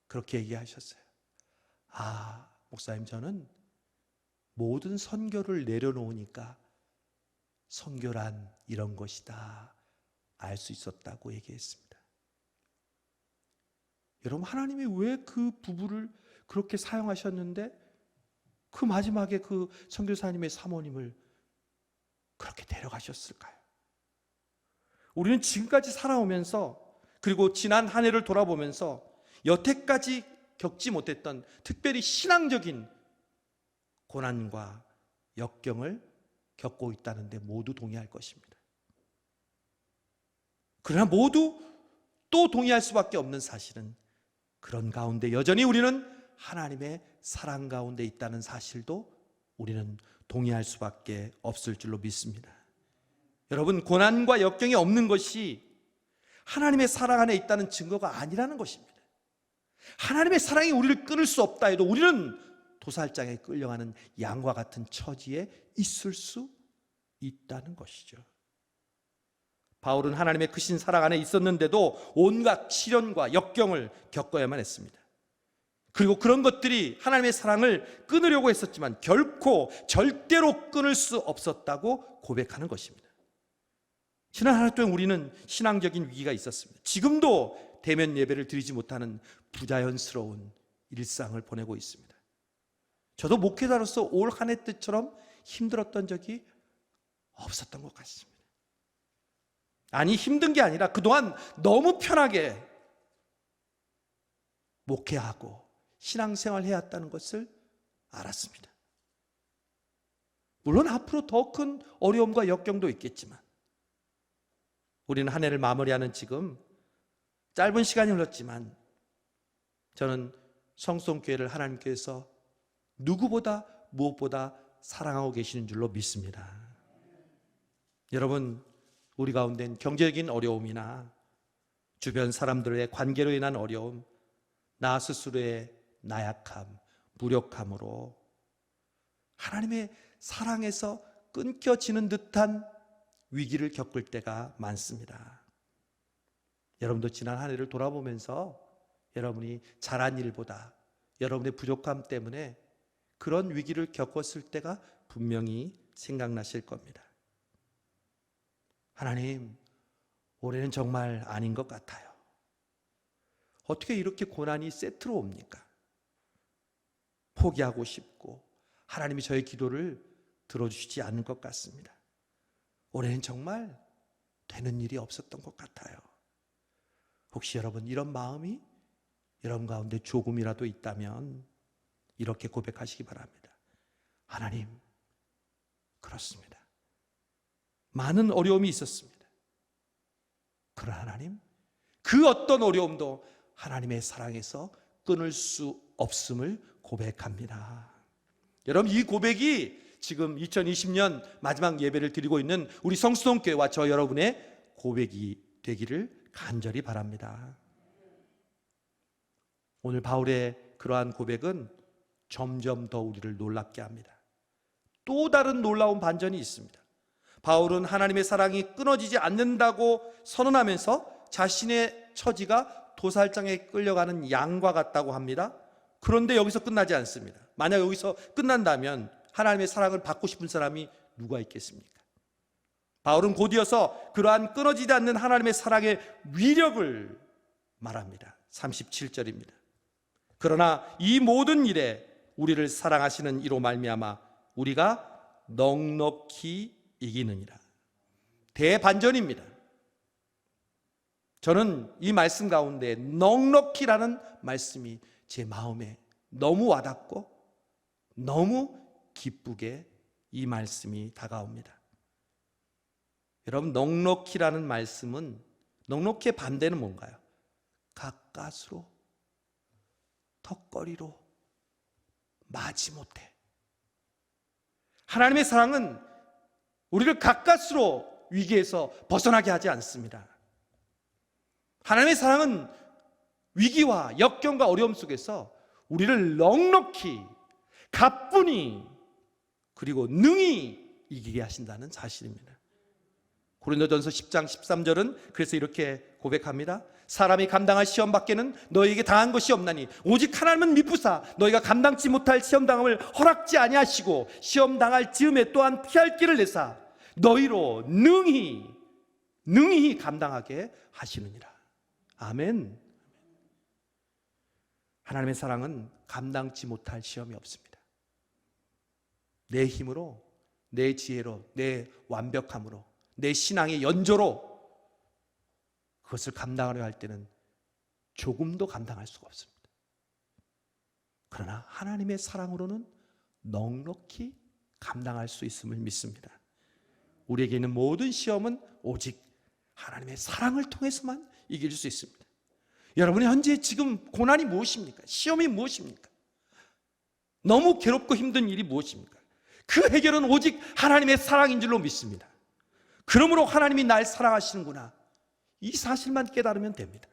B: 그렇게 얘기하셨어요. 아, 목사님, 저는 모든 선교를 내려놓으니까 선교란 이런 것이다 알 수 있었다고 얘기했습니다. 여러분, 하나님이 왜 그 부부를 그렇게 사용하셨는데 그 마지막에 그 선교사님의 사모님을 그렇게 데려가셨을까요? 우리는 지금까지 살아오면서 그리고 지난 한 해를 돌아보면서 여태까지 겪지 못했던 특별히 신앙적인 고난과 역경을 겪고 있다는데 모두 동의할 것입니다. 그러나 모두 또 동의할 수밖에 없는 사실은 그런 가운데 여전히 우리는 하나님의 사랑 가운데 있다는 사실도 우리는 동의할 수밖에 없을 줄로 믿습니다. 여러분, 고난과 역경이 없는 것이 하나님의 사랑 안에 있다는 증거가 아니라는 것입니다. 하나님의 사랑이 우리를 끊을 수 없다 해도 우리는 도살장에 끌려가는 양과 같은 처지에 있을 수 있다는 것이죠. 바울은 하나님의 크신 사랑 안에 있었는데도 온갖 시련과 역경을 겪어야만 했습니다. 그리고 그런 것들이 하나님의 사랑을 끊으려고 했었지만 결코 절대로 끊을 수 없었다고 고백하는 것입니다. 지난 한 해 동안 우리는 신앙적인 위기가 있었습니다. 지금도 대면 예배를 드리지 못하는 부자연스러운 일상을 보내고 있습니다. 저도 목회자로서 올 한 해 때처럼 힘들었던 적이 없었던 것 같습니다. 아니, 힘든 게 아니라 그동안 너무 편하게 목회하고 신앙생활 해왔다는 것을 알았습니다. 물론 앞으로 더 큰 어려움과 역경도 있겠지만 우리는 한 해를 마무리하는 지금 짧은 시간이 흘렀지만 저는 성송교회를 하나님께서 누구보다 무엇보다 사랑하고 계시는 줄로 믿습니다. 여러분, 우리 가운데는 경제적인 어려움이나 주변 사람들의 관계로 인한 어려움, 나 스스로의 나약함, 무력함으로 하나님의 사랑에서 끊겨지는 듯한 위기를 겪을 때가 많습니다. 여러분도 지난 한 해를 돌아보면서 여러분이 잘한 일보다 여러분의 부족함 때문에 그런 위기를 겪었을 때가 분명히 생각나실 겁니다. 하나님, 올해는 정말 아닌 것 같아요. 어떻게 이렇게 고난이 세트로 옵니까? 포기하고 싶고 하나님이 저의 기도를 들어주시지 않는 것 같습니다. 올해는 정말 되는 일이 없었던 것 같아요. 혹시 여러분 이런 마음이 여러분 가운데 조금이라도 있다면 이렇게 고백하시기 바랍니다. 하나님, 그렇습니다. 많은 어려움이 있었습니다. 그러나 하나님, 그 어떤 어려움도 하나님의 사랑에서 끊을 수 없음을 고백합니다. 여러분, 이 고백이 지금 2020년 마지막 예배를 드리고 있는 우리 성수동교회와 저 여러분의 고백이 되기를 간절히 바랍니다. 오늘 바울의 그러한 고백은 점점 더 우리를 놀랍게 합니다. 또 다른 놀라운 반전이 있습니다. 바울은 하나님의 사랑이 끊어지지 않는다고 선언하면서 자신의 처지가 도살장에 끌려가는 양과 같다고 합니다. 그런데 여기서 끝나지 않습니다. 만약 여기서 끝난다면 하나님의 사랑을 받고 싶은 사람이 누가 있겠습니까? 바울은 곧이어서 그러한 끊어지지 않는 하나님의 사랑의 위력을 말합니다. 37절입니다. 그러나 이 모든 일에 우리를 사랑하시는 이로 말미암아 우리가 넉넉히 이기느니라. 대반전입니다. 저는 이 말씀 가운데 넉넉히라는 말씀이 제 마음에 너무 와닿고 너무 기쁘게 이 말씀이 다가옵니다. 여러분, 넉넉히라는 말씀은, 넉넉히의 반대는 뭔가요? 가까스로, 턱걸이로, 마지못해. 하나님의 사랑은 우리를 가까스로 위기에서 벗어나게 하지 않습니다. 하나님의 사랑은 위기와 역경과 어려움 속에서 우리를 넉넉히, 가뿐히, 그리고 능히 이기게 하신다는 사실입니다. 고린도전서 10장 13절은 그래서 이렇게 고백합니다. 사람이 감당할 시험 밖에는 너희에게 당한 것이 없나니 오직 하나님은 미쁘사 너희가 감당치 못할 시험 당함을 허락지 아니하시고 시험 당할 즈음에 또한 피할 길을 내사 너희로 능히 감당하게 하시느니라. 아멘. 하나님의 사랑은 감당치 못할 시험이 없습니다. 내 힘으로, 내 지혜로, 내 완벽함으로, 내 신앙의 연조로 그것을 감당하려 할 때는 조금도 감당할 수가 없습니다. 그러나 하나님의 사랑으로는 넉넉히 감당할 수 있음을 믿습니다. 우리에게 있는 모든 시험은 오직 하나님의 사랑을 통해서만 이길 수 있습니다. 여러분이 현재 지금 고난이 무엇입니까? 시험이 무엇입니까? 너무 괴롭고 힘든 일이 무엇입니까? 그 해결은 오직 하나님의 사랑인 줄로 믿습니다. 그러므로 하나님이 날 사랑하시는구나, 이 사실만 깨달으면 됩니다.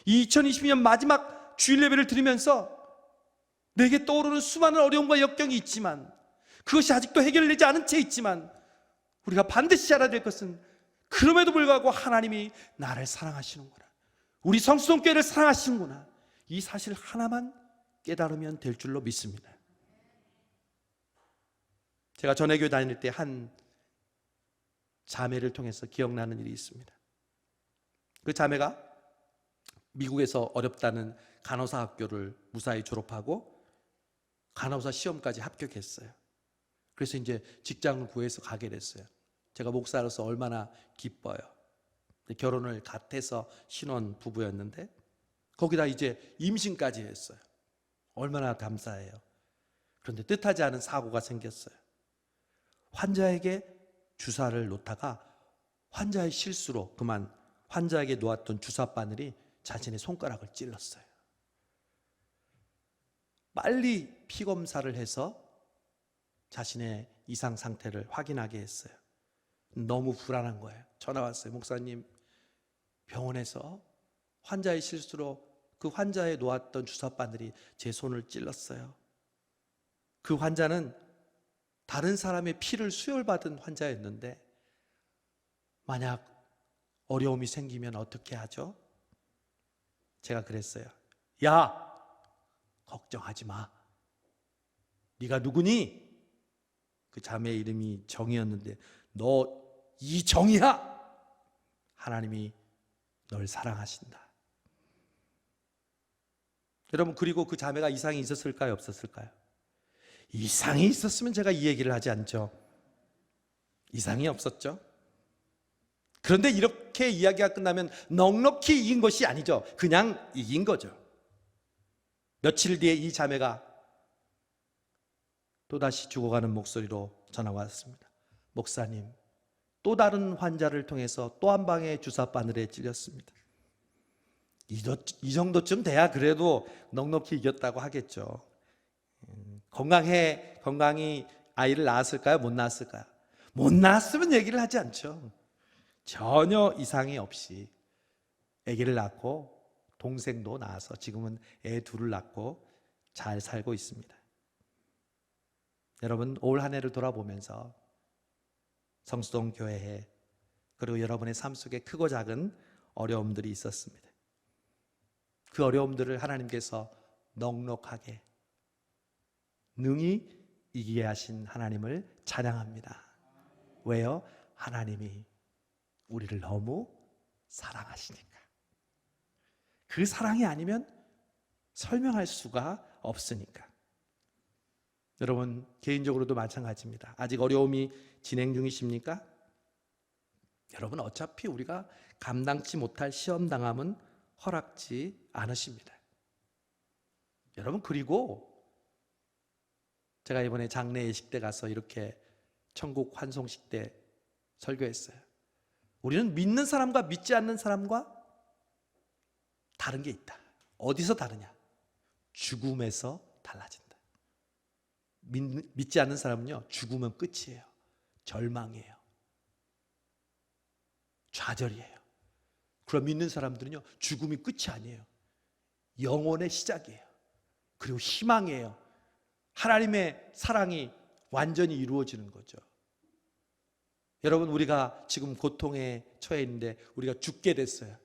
B: 이 2020년 마지막 주일 예배를 드리면서 내게 떠오르는 수많은 어려움과 역경이 있지만, 그것이 아직도 해결되지 않은 채 있지만, 우리가 반드시 알아야 될 것은 그럼에도 불구하고 하나님이 나를 사랑하시는구나, 우리 성수동교회를 사랑하시는구나, 이 사실 하나만 깨달으면 될 줄로 믿습니다. 제가 전회교회 다닐 때 한 자매를 통해서 기억나는 일이 있습니다. 그 자매가 미국에서 어렵다는 간호사 학교를 무사히 졸업하고 간호사 시험까지 합격했어요. 그래서 이제 직장을 구해서 가게 됐어요. 제가 목사로서 얼마나 기뻐요. 결혼을 갓 해서 신혼 부부였는데 거기다 이제 임신까지 했어요. 얼마나 감사해요. 그런데 뜻하지 않은 사고가 생겼어요. 환자에게 주사를 놓다가 환자의 실수로 그만 환자에게 놓았던 주사 바늘이 자신의 손가락을 찔렀어요. 빨리 피 검사를 해서 자신의 이상 상태를 확인하게 했어요. 너무 불안한 거예요. 전화 왔어요. 목사님, 병원에서 환자의 실수로 그 환자에 놓았던 주사 바늘이 제 손을 찔렀어요. 그 환자는 다른 사람의 피를 수혈받은 환자였는데 만약 어려움이 생기면 어떻게 하죠? 제가 그랬어요. 야, 걱정하지 마. 네가 누구니? 그 자매 이름이 정이었는데 너 이정이야. 하나님이 널 사랑하신다. 여러분, 그리고 그 자매가 이상이 있었을까요? 없었을까요? 이상이 있었으면 제가 이 얘기를 하지 않죠. 이상이 없었죠. 그런데 이렇게 이야기가 끝나면 넉넉히 이긴 것이 아니죠. 그냥 이긴 거죠. 며칠 뒤에 이 자매가 또다시 죽어가는 목소리로 전화가 왔습니다. 목사님, 또 다른 환자를 통해서 또 한 방의 주사 바늘에 찔렸습니다. 이 정도쯤 돼야 그래도 넉넉히 이겼다고 하겠죠. 건강히 아이를 낳았을까요? 못 낳았을까요? 못 낳았으면 얘기를 하지 않죠. 전혀 이상이 없이 아기를 낳고 동생도 낳아서 지금은 애 둘을 낳고 잘 살고 있습니다. 여러분, 올 한 해를 돌아보면서 성수동 교회에 그리고 여러분의 삶 속에 크고 작은 어려움들이 있었습니다. 그 어려움들을 하나님께서 넉넉하게 능히 이기게 하신 하나님을 찬양합니다. 왜요? 하나님이 우리를 너무 사랑하시니까. 그 사랑이 아니면 설명할 수가 없으니까. 여러분, 개인적으로도 마찬가지입니다. 아직 어려움이 진행 중이십니까? 여러분, 어차피 우리가 감당치 못할 시험 당함은 허락지 않으십니다. 여러분, 그리고 제가 이번에 장례 예식 때 가서 이렇게 천국 환송식 때 설교했어요. 우리는 믿는 사람과 믿지 않는 사람과 다른 게 있다. 어디서 다르냐? 죽음에서 달라진다. 믿지 않는 사람은요, 죽으면 끝이에요. 절망이에요. 좌절이에요. 그럼 믿는 사람들은요, 죽음이 끝이 아니에요. 영혼의 시작이에요. 그리고 희망이에요. 하나님의 사랑이 완전히 이루어지는 거죠. 여러분, 우리가 지금 고통에 처해 있는데 우리가 죽게 됐어요.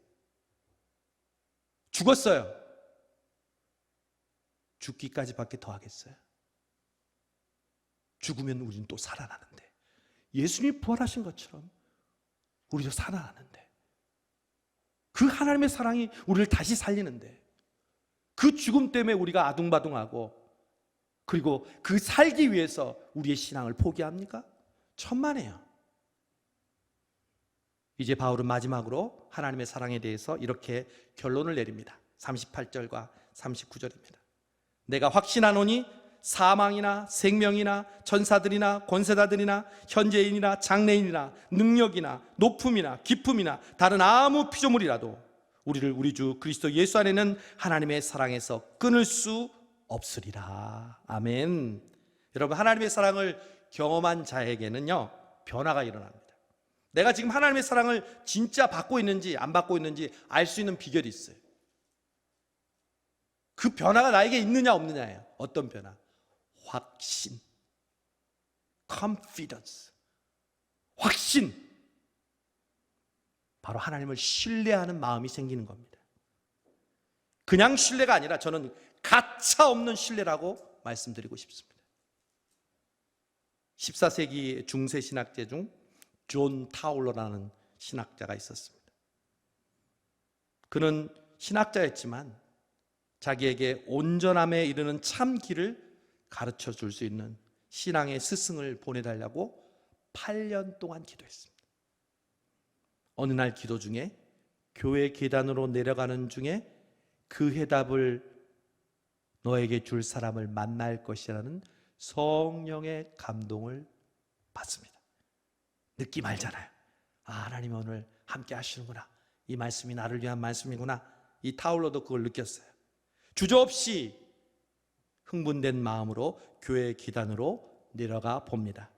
B: 죽었어요. 죽기까지밖에 더 하겠어요? 죽으면 우리는 또 살아나는데, 예수님이 부활하신 것처럼 우리도 살아나는데, 그 하나님의 사랑이 우리를 다시 살리는데, 그 죽음 때문에 우리가 아둥바둥하고, 그리고 그 살기 위해서 우리의 신앙을 포기합니까? 천만에요. 이제 바울은 마지막으로 하나님의 사랑에 대해서 이렇게 결론을 내립니다. 38절과 39절입니다. 내가 확신하노니 사망이나 생명이나 전사들이나 권세자들이나 현재인이나 장래인이나 능력이나 높음이나 깊음이나 다른 아무 피조물이라도 우리를 우리 주 그리스도 예수 안에는 하나님의 사랑에서 끊을 수 없으리라. 아멘. 여러분, 하나님의 사랑을 경험한 자에게는요, 변화가 일어납니다. 내가 지금 하나님의 사랑을 진짜 받고 있는지 안 받고 있는지 알 수 있는 비결이 있어요. 그 변화가 나에게 있느냐 없느냐예요. 어떤 변화? 확신, confidence, 확신. 바로 하나님을 신뢰하는 마음이 생기는 겁니다. 그냥 신뢰가 아니라 저는 가차 없는 신뢰라고 말씀드리고 싶습니다. 14세기 중세 신학제 중 존 타울러라는 신학자가 있었습니다. 그는 신학자였지만 자기에게 온전함에 이르는 참 길을 가르쳐 줄 수 있는 신앙의 스승을 보내달라고 8년 동안 기도했습니다. 어느 날 기도 중에 교회 계단으로 내려가는 중에 그 해답을 너에게 줄 사람을 만날 것이라는 성령의 감동을 받습니다. 느낌 알잖아요. 아, 하나님이 오늘 함께 하시는구나. 이 말씀이 나를 위한 말씀이구나. 이 타울러도 그걸 느꼈어요. 주저없이 흥분된 마음으로 교회 계단으로 내려가 봅니다.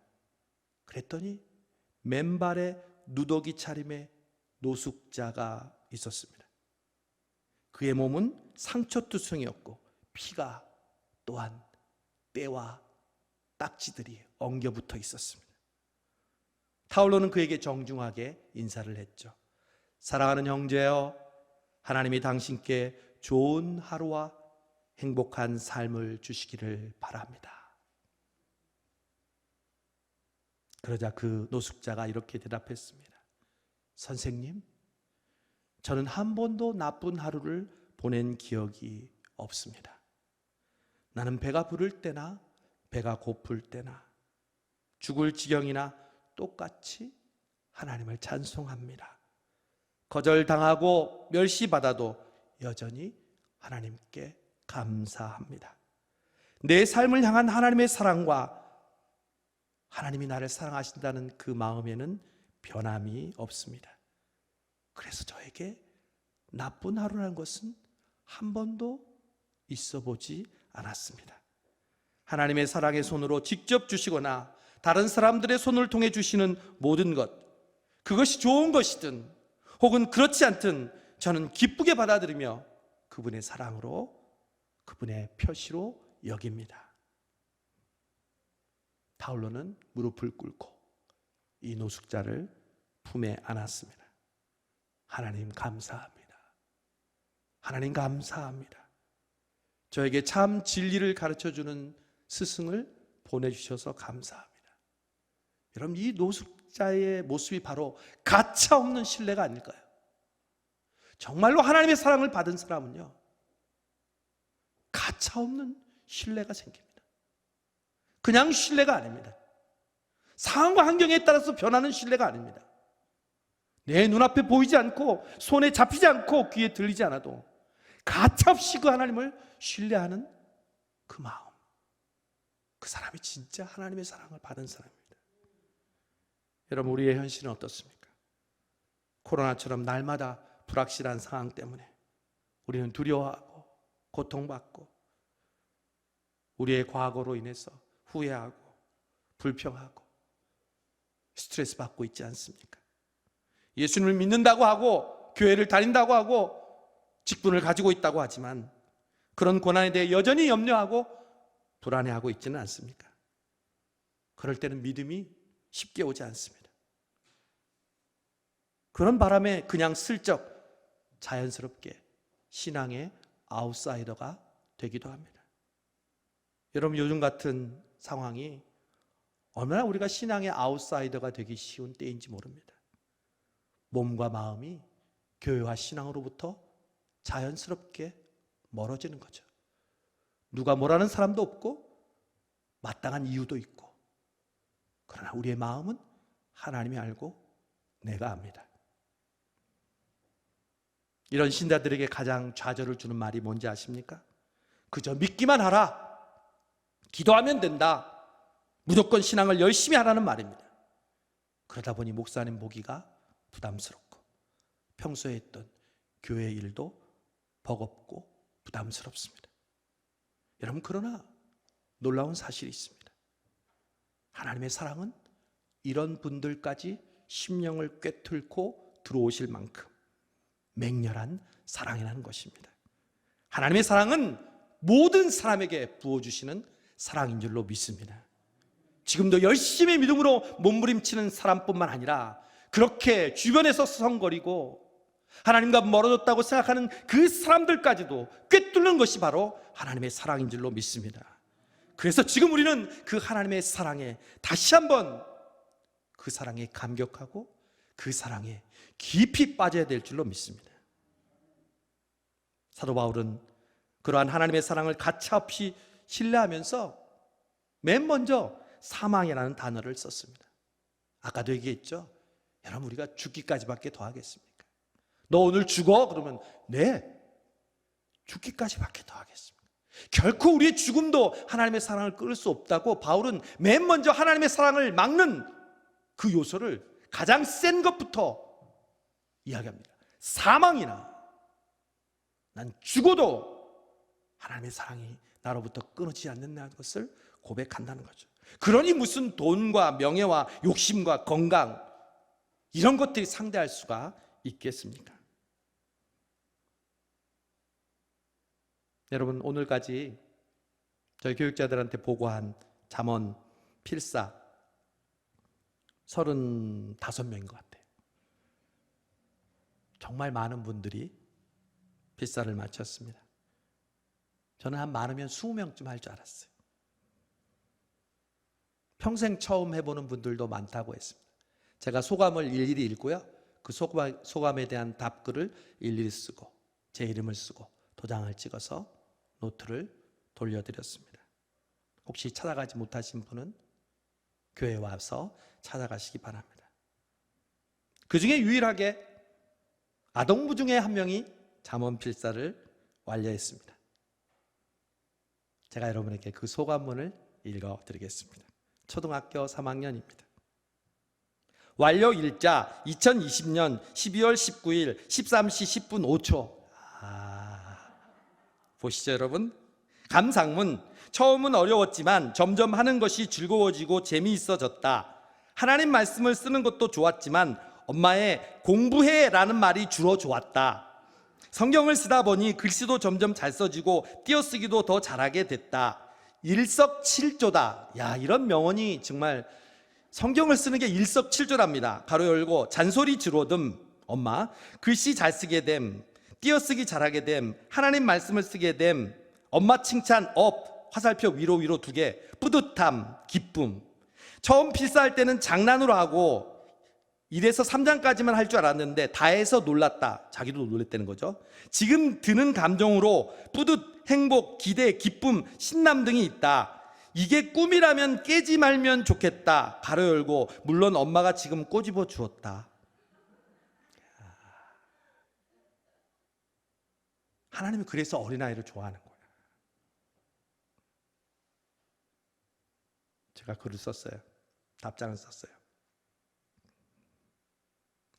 B: 그랬더니 맨발에 누더기 차림의 노숙자가 있었습니다. 그의 몸은 상처투성이었고 피가 또한 때와 딱지들이 엉겨붙어 있었습니다. 타울러는 그에게 정중하게 인사를 했죠. 사랑하는 형제여, 하나님이 당신께 좋은 하루와 행복한 삶을 주시기를 바랍니다. 그러자 그 노숙자가 이렇게 대답했습니다. 선생님, 저는 한 번도 나쁜 하루를 보낸 기억이 없습니다. 나는 배가 부를 때나 배가 고플 때나 죽을 지경이나 똑같이 하나님을 찬송합니다. 거절당하고 멸시받아도 여전히 하나님께 감사합니다. 내 삶을 향한 하나님의 사랑과 하나님이 나를 사랑하신다는 그 마음에는 변함이 없습니다. 그래서 저에게 나쁜 하루라는 것은 한 번도 있어 보지 않았습니다. 하나님의 사랑의 손으로 직접 주시거나 다른 사람들의 손을 통해 주시는 모든 것, 그것이 좋은 것이든 혹은 그렇지 않든 저는 기쁘게 받아들이며 그분의 사랑으로, 그분의 표시로 여깁니다. 타울러는 무릎을 꿇고 이 노숙자를 품에 안았습니다. 하나님 감사합니다. 하나님 감사합니다. 저에게 참 진리를 가르쳐주는 스승을 보내주셔서 감사합니다. 여러분, 이 노숙자의 모습이 바로 가차없는 신뢰가 아닐까요? 정말로 하나님의 사랑을 받은 사람은요, 가차없는 신뢰가 생깁니다. 그냥 신뢰가 아닙니다. 상황과 환경에 따라서 변하는 신뢰가 아닙니다. 내 눈앞에 보이지 않고 손에 잡히지 않고 귀에 들리지 않아도 가차없이 그 하나님을 신뢰하는 그 마음, 그 사람이 진짜 하나님의 사랑을 받은 사람입니다. 여러분, 우리의 현실은 어떻습니까? 코로나처럼 날마다 불확실한 상황 때문에 우리는 두려워하고 고통받고 우리의 과거로 인해서 후회하고 불평하고 스트레스 받고 있지 않습니까? 예수님을 믿는다고 하고 교회를 다닌다고 하고 직분을 가지고 있다고 하지만 그런 고난에 대해 여전히 염려하고 불안해하고 있지는 않습니까? 그럴 때는 믿음이 쉽게 오지 않습니다. 그런 바람에 그냥 슬쩍 자연스럽게 신앙의 아웃사이더가 되기도 합니다. 여러분, 요즘 같은 상황이 얼마나 우리가 신앙의 아웃사이더가 되기 쉬운 때인지 모릅니다. 몸과 마음이 교회와 신앙으로부터 자연스럽게 멀어지는 거죠. 누가 뭐라는 사람도 없고 마땅한 이유도 있고, 그러나 우리의 마음은 하나님이 알고 내가 압니다. 이런 신자들에게 가장 좌절을 주는 말이 뭔지 아십니까? 그저 믿기만 하라, 기도하면 된다, 무조건 신앙을 열심히 하라는 말입니다. 그러다 보니 목사님 보기가 부담스럽고 평소에 했던 교회 일도 버겁고 부담스럽습니다. 여러분, 그러나 놀라운 사실이 있습니다. 하나님의 사랑은 이런 분들까지 심령을 꿰뚫고 들어오실 만큼 맹렬한 사랑이라는 것입니다. 하나님의 사랑은 모든 사람에게 부어주시는 사랑인 줄로 믿습니다. 지금도 열심히 믿음으로 몸부림치는 사람뿐만 아니라 그렇게 주변에서 서성거리고 하나님과 멀어졌다고 생각하는 그 사람들까지도 꿰뚫는 것이 바로 하나님의 사랑인 줄로 믿습니다. 그래서 지금 우리는 그 하나님의 사랑에 다시 한번 그 사랑에 감격하고 그 사랑에 깊이 빠져야 될 줄로 믿습니다. 사도 바울은 그러한 하나님의 사랑을 가차없이 신뢰하면서 맨 먼저 사망이라는 단어를 썼습니다. 아까도 얘기했죠. 여러분, 우리가 죽기까지밖에 더 하겠습니까? 너 오늘 죽어? 그러면 네, 죽기까지밖에 더 하겠습니다. 결코 우리의 죽음도 하나님의 사랑을 끊을 수 없다고 바울은 맨 먼저 하나님의 사랑을 막는 그 요소를 가장 센 것부터 이야기합니다. 사망이나 난 죽어도 하나님의 사랑이 나로부터 끊어지지 않는다는 것을 고백한다는 거죠. 그러니 무슨 돈과 명예와 욕심과 건강 이런 것들이 상대할 수가 있겠습니까? 여러분, 오늘까지 저희 교육자들한테 보고한 잠언 필사 35명인 것 같아요. 정말 많은 분들이 필사를 마쳤습니다. 저는 한 많으면 20명쯤 할 줄 알았어요. 평생 처음 해보는 분들도 많다고 했습니다. 제가 소감을 일일이 읽고요, 그 소감에 대한 답글을 일일이 쓰고 제 이름을 쓰고 도장을 찍어서 노트를 돌려드렸습니다. 혹시 찾아가지 못하신 분은 교회에 와서 찾아가시기 바랍니다. 그 중에 유일하게 아동부 중에 한 명이 잠언 필사를 완료했습니다. 제가 여러분에게 그 소감문을 읽어드리겠습니다. 초등학교 3학년입니다. 완료 일자 2020년 12월 19일 13시 10분 5초. 보시죠, 여러분. 감상문. 처음은 어려웠지만 점점 하는 것이 즐거워지고 재미있어졌다. 하나님 말씀을 쓰는 것도 좋았지만 엄마의 공부해라는 말이 주로 좋았다. 성경을 쓰다 보니 글씨도 점점 잘 써지고 띄어쓰기도 더 잘하게 됐다. 일석칠조다. 야, 이런 명언이 정말, 성경을 쓰는 게 일석칠조랍니다. 가로 열고 잔소리 줄어듦. 엄마 글씨 잘 쓰게 됨, 띄어쓰기 잘하게 됨, 하나님 말씀을 쓰게 됨, 엄마 칭찬 업, 화살표 위로 2개, 뿌듯함, 기쁨. 처음 필사할 때는 장난으로 하고 1에서 3장까지만 할 줄 알았는데 다 해서 놀랐다. 자기도 놀랬다는 거죠. 지금 드는 감정으로 뿌듯, 행복, 기대, 기쁨, 신남 등이 있다. 이게 꿈이라면 깨지 말면 좋겠다. 가로 열고 물론 엄마가 지금 꼬집어 주었다. 하나님은 그래서 어린아이를 좋아하는 거예요. 제가 글을 썼어요. 답장을 썼어요.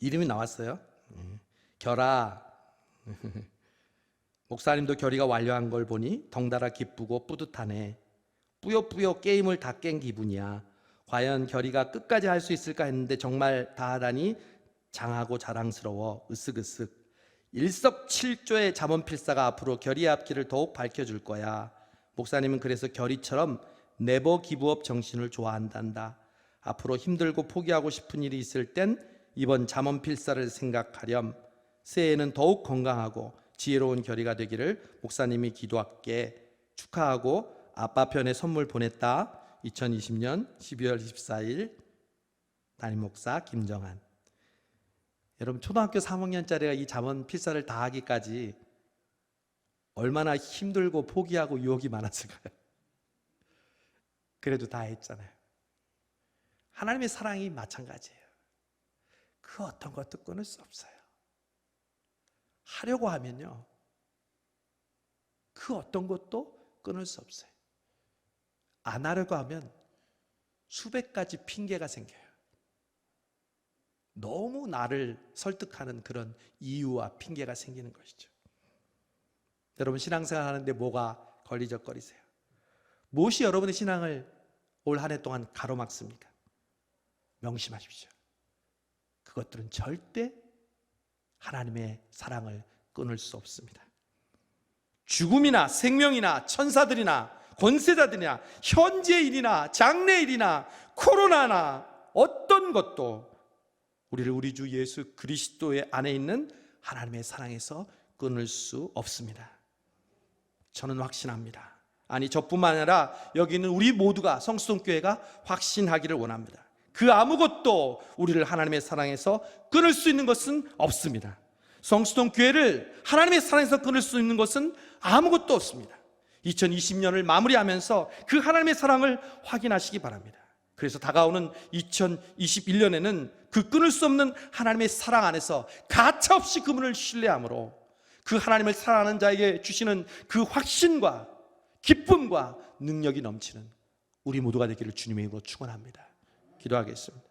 B: 이름이 나왔어요. 결아. 목사님도 결의가 완료한 걸 보니 덩달아 기쁘고 뿌듯하네. 뿌요뿌요 게임을 다 깬 기분이야. 과연 결의가 끝까지 할 수 있을까 했는데 정말 다 하다니 장하고 자랑스러워. 으쓱으쓱. 일석칠조의 잠언 필사가 앞으로 결의의 앞길을 더욱 밝혀줄 거야. 목사님은 그래서 결의처럼 네버 기브업 정신을 좋아한단다. 앞으로 힘들고 포기하고 싶은 일이 있을 땐 이번 잠언 필사를 생각하렴. 새해에는 더욱 건강하고 지혜로운 결의가 되기를 목사님이 기도할게. 축하하고 아빠 편에 선물 보냈다. 2020년 12월 24일 담임 목사 김정한. 여러분, 초등학교 3학년짜리가 이 잠언 필사를 다 하기까지 얼마나 힘들고 포기하고 유혹이 많았을까요? 그래도 다 했잖아요. 하나님의 사랑이 마찬가지예요. 그 어떤 것도 끊을 수 없어요. 하려고 하면요, 그 어떤 것도 끊을 수 없어요. 안 하려고 하면 수백 가지 핑계가 생겨요. 너무 나를 설득하는 그런 이유와 핑계가 생기는 것이죠. 여러분, 신앙생활 하는데 뭐가 걸리적거리세요? 무엇이 여러분의 신앙을 올 한 해 동안 가로막습니까? 명심하십시오. 그것들은 절대 하나님의 사랑을 끊을 수 없습니다. 죽음이나 생명이나 천사들이나 권세자들이나 현재 일이나 장래 일이나 코로나나 어떤 것도 우리를 우리 주 예수 그리스도의 안에 있는 하나님의 사랑에서 끊을 수 없습니다. 저는 확신합니다. 아니, 저뿐만 아니라 여기 있는 우리 모두가 성수동교회가 확신하기를 원합니다. 그 아무것도 우리를 하나님의 사랑에서 끊을 수 있는 것은 없습니다. 성수동 교회를 하나님의 사랑에서 끊을 수 있는 것은 아무것도 없습니다. 2020년을 마무리하면서 그 하나님의 사랑을 확인하시기 바랍니다. 그래서 다가오는 2021년에는 그 끊을 수 없는 하나님의 사랑 안에서 가차없이 그분을 신뢰함으로 그 하나님을 사랑하는 자에게 주시는 그 확신과 기쁨과 능력이 넘치는 우리 모두가 되기를 주님의 이름으로 축원합니다. 기도하겠습니다.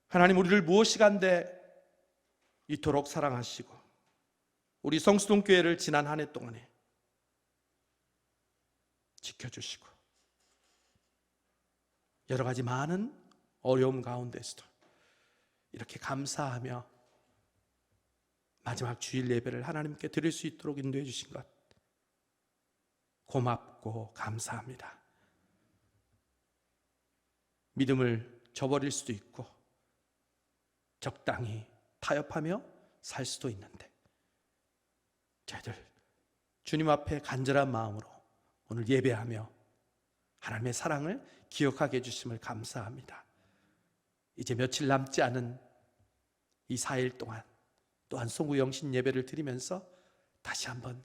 B: 하나님, 우리를 무엇이간데 이토록 사랑하시고 우리 성수동 교회를 지난 한 해 동안에 지켜주시고 여러 가지 많은 어려움 가운데서도 이렇게 감사하며 마지막 주일 예배를 하나님께 드릴 수 있도록 인도해 주신 것 고맙고 감사합니다. 믿음을 저버릴 수도 있고 적당히 타협하며 살 수도 있는데 저희들 주님 앞에 간절한 마음으로 오늘 예배하며 하나님의 사랑을 기억하게 해주심을 감사합니다. 이제 며칠 남지 않은 이 4일 동안 또한 송구 영신 예배를 드리면서 다시 한번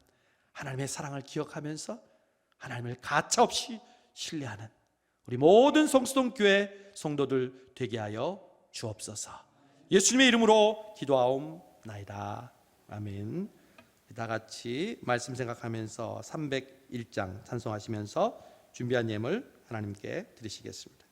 B: 하나님의 사랑을 기억하면서 하나님을 가차없이 신뢰하는 우리 모든 성수동 교회 성도들 되게 하여 주옵소서. 예수님의 이름으로 기도하옵나이다. 아멘. 다 같이 말씀 생각하면서 301장 찬송하시면서 준비한 예물 하나님께 드리시겠습니다.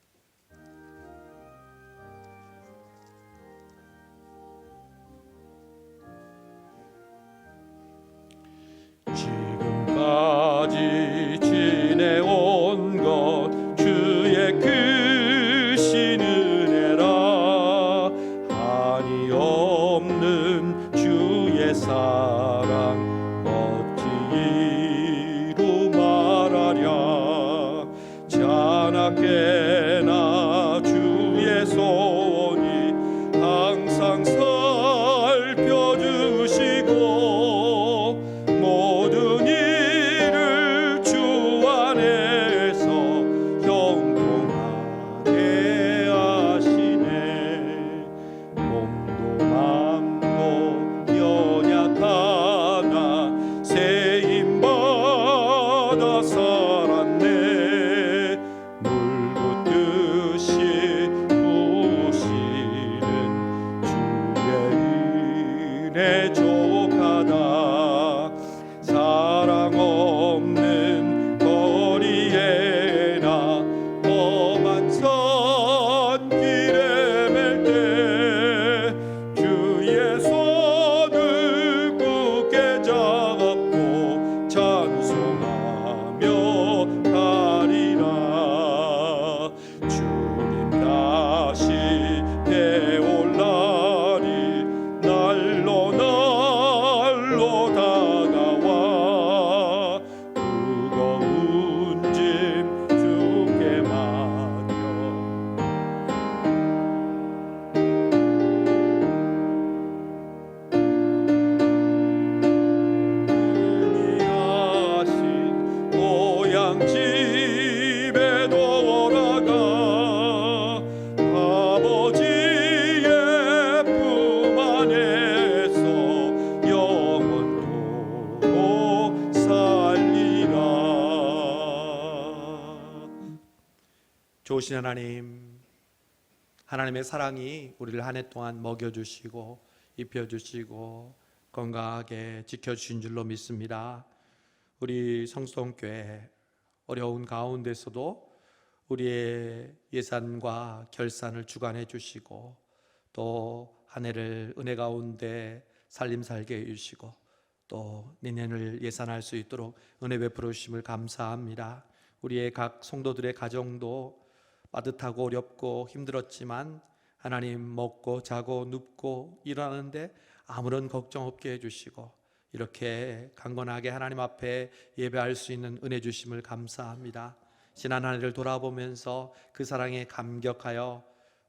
D: 지금까지 지내온 것 주의 크신 은혜라. 한이 없는 주의 사랑 어찌 이루 말하랴. 자나깨나 주의 손이 항상 살펴주시고 모든 일을 주 안에서 형통하게 하시네. 몸도 맘도 연약하나 세임받아 살았네. 물 붓듯이 부으시는 주의 은혜 족하다. 사랑 없는 거리에나 험한 산길에 맬 때 주의 손을 굳게 잡고 찬송하며 가리라. 주님 다시 되올 날이 날로 날로 다가와 무거운 짐 주께 맡겨. 은이 하신 고향 집에 돌아가 아버지의 품 안에서 영원토록 살리라.
B: 좋으신 하나님, 하나님의 사랑이 우리를 한 해 동안 먹여주시고 입혀주시고 건강하게 지켜주신 줄로 믿습니다. 우리 성수동교회 어려운 가운데서도 우리의 예산과 결산을 주관해 주시고 또 한 해를 은혜 가운데 살림 살게 해주시고 또 내년을 예산할 수 있도록 은혜 베풀어 주심을 감사합니다. 우리의 각 성도들의 가정도 빠듯하고 어렵고 힘들었지만 하나님 먹고 자고 눕고 일하는데 아무런 걱정 없게 해주시고 이렇게 강건하게 하나님 앞에 예배할 수 있는 은혜 주심을 감사합니다. 지난 한 해를 돌아보면서 그 사랑에 감격하여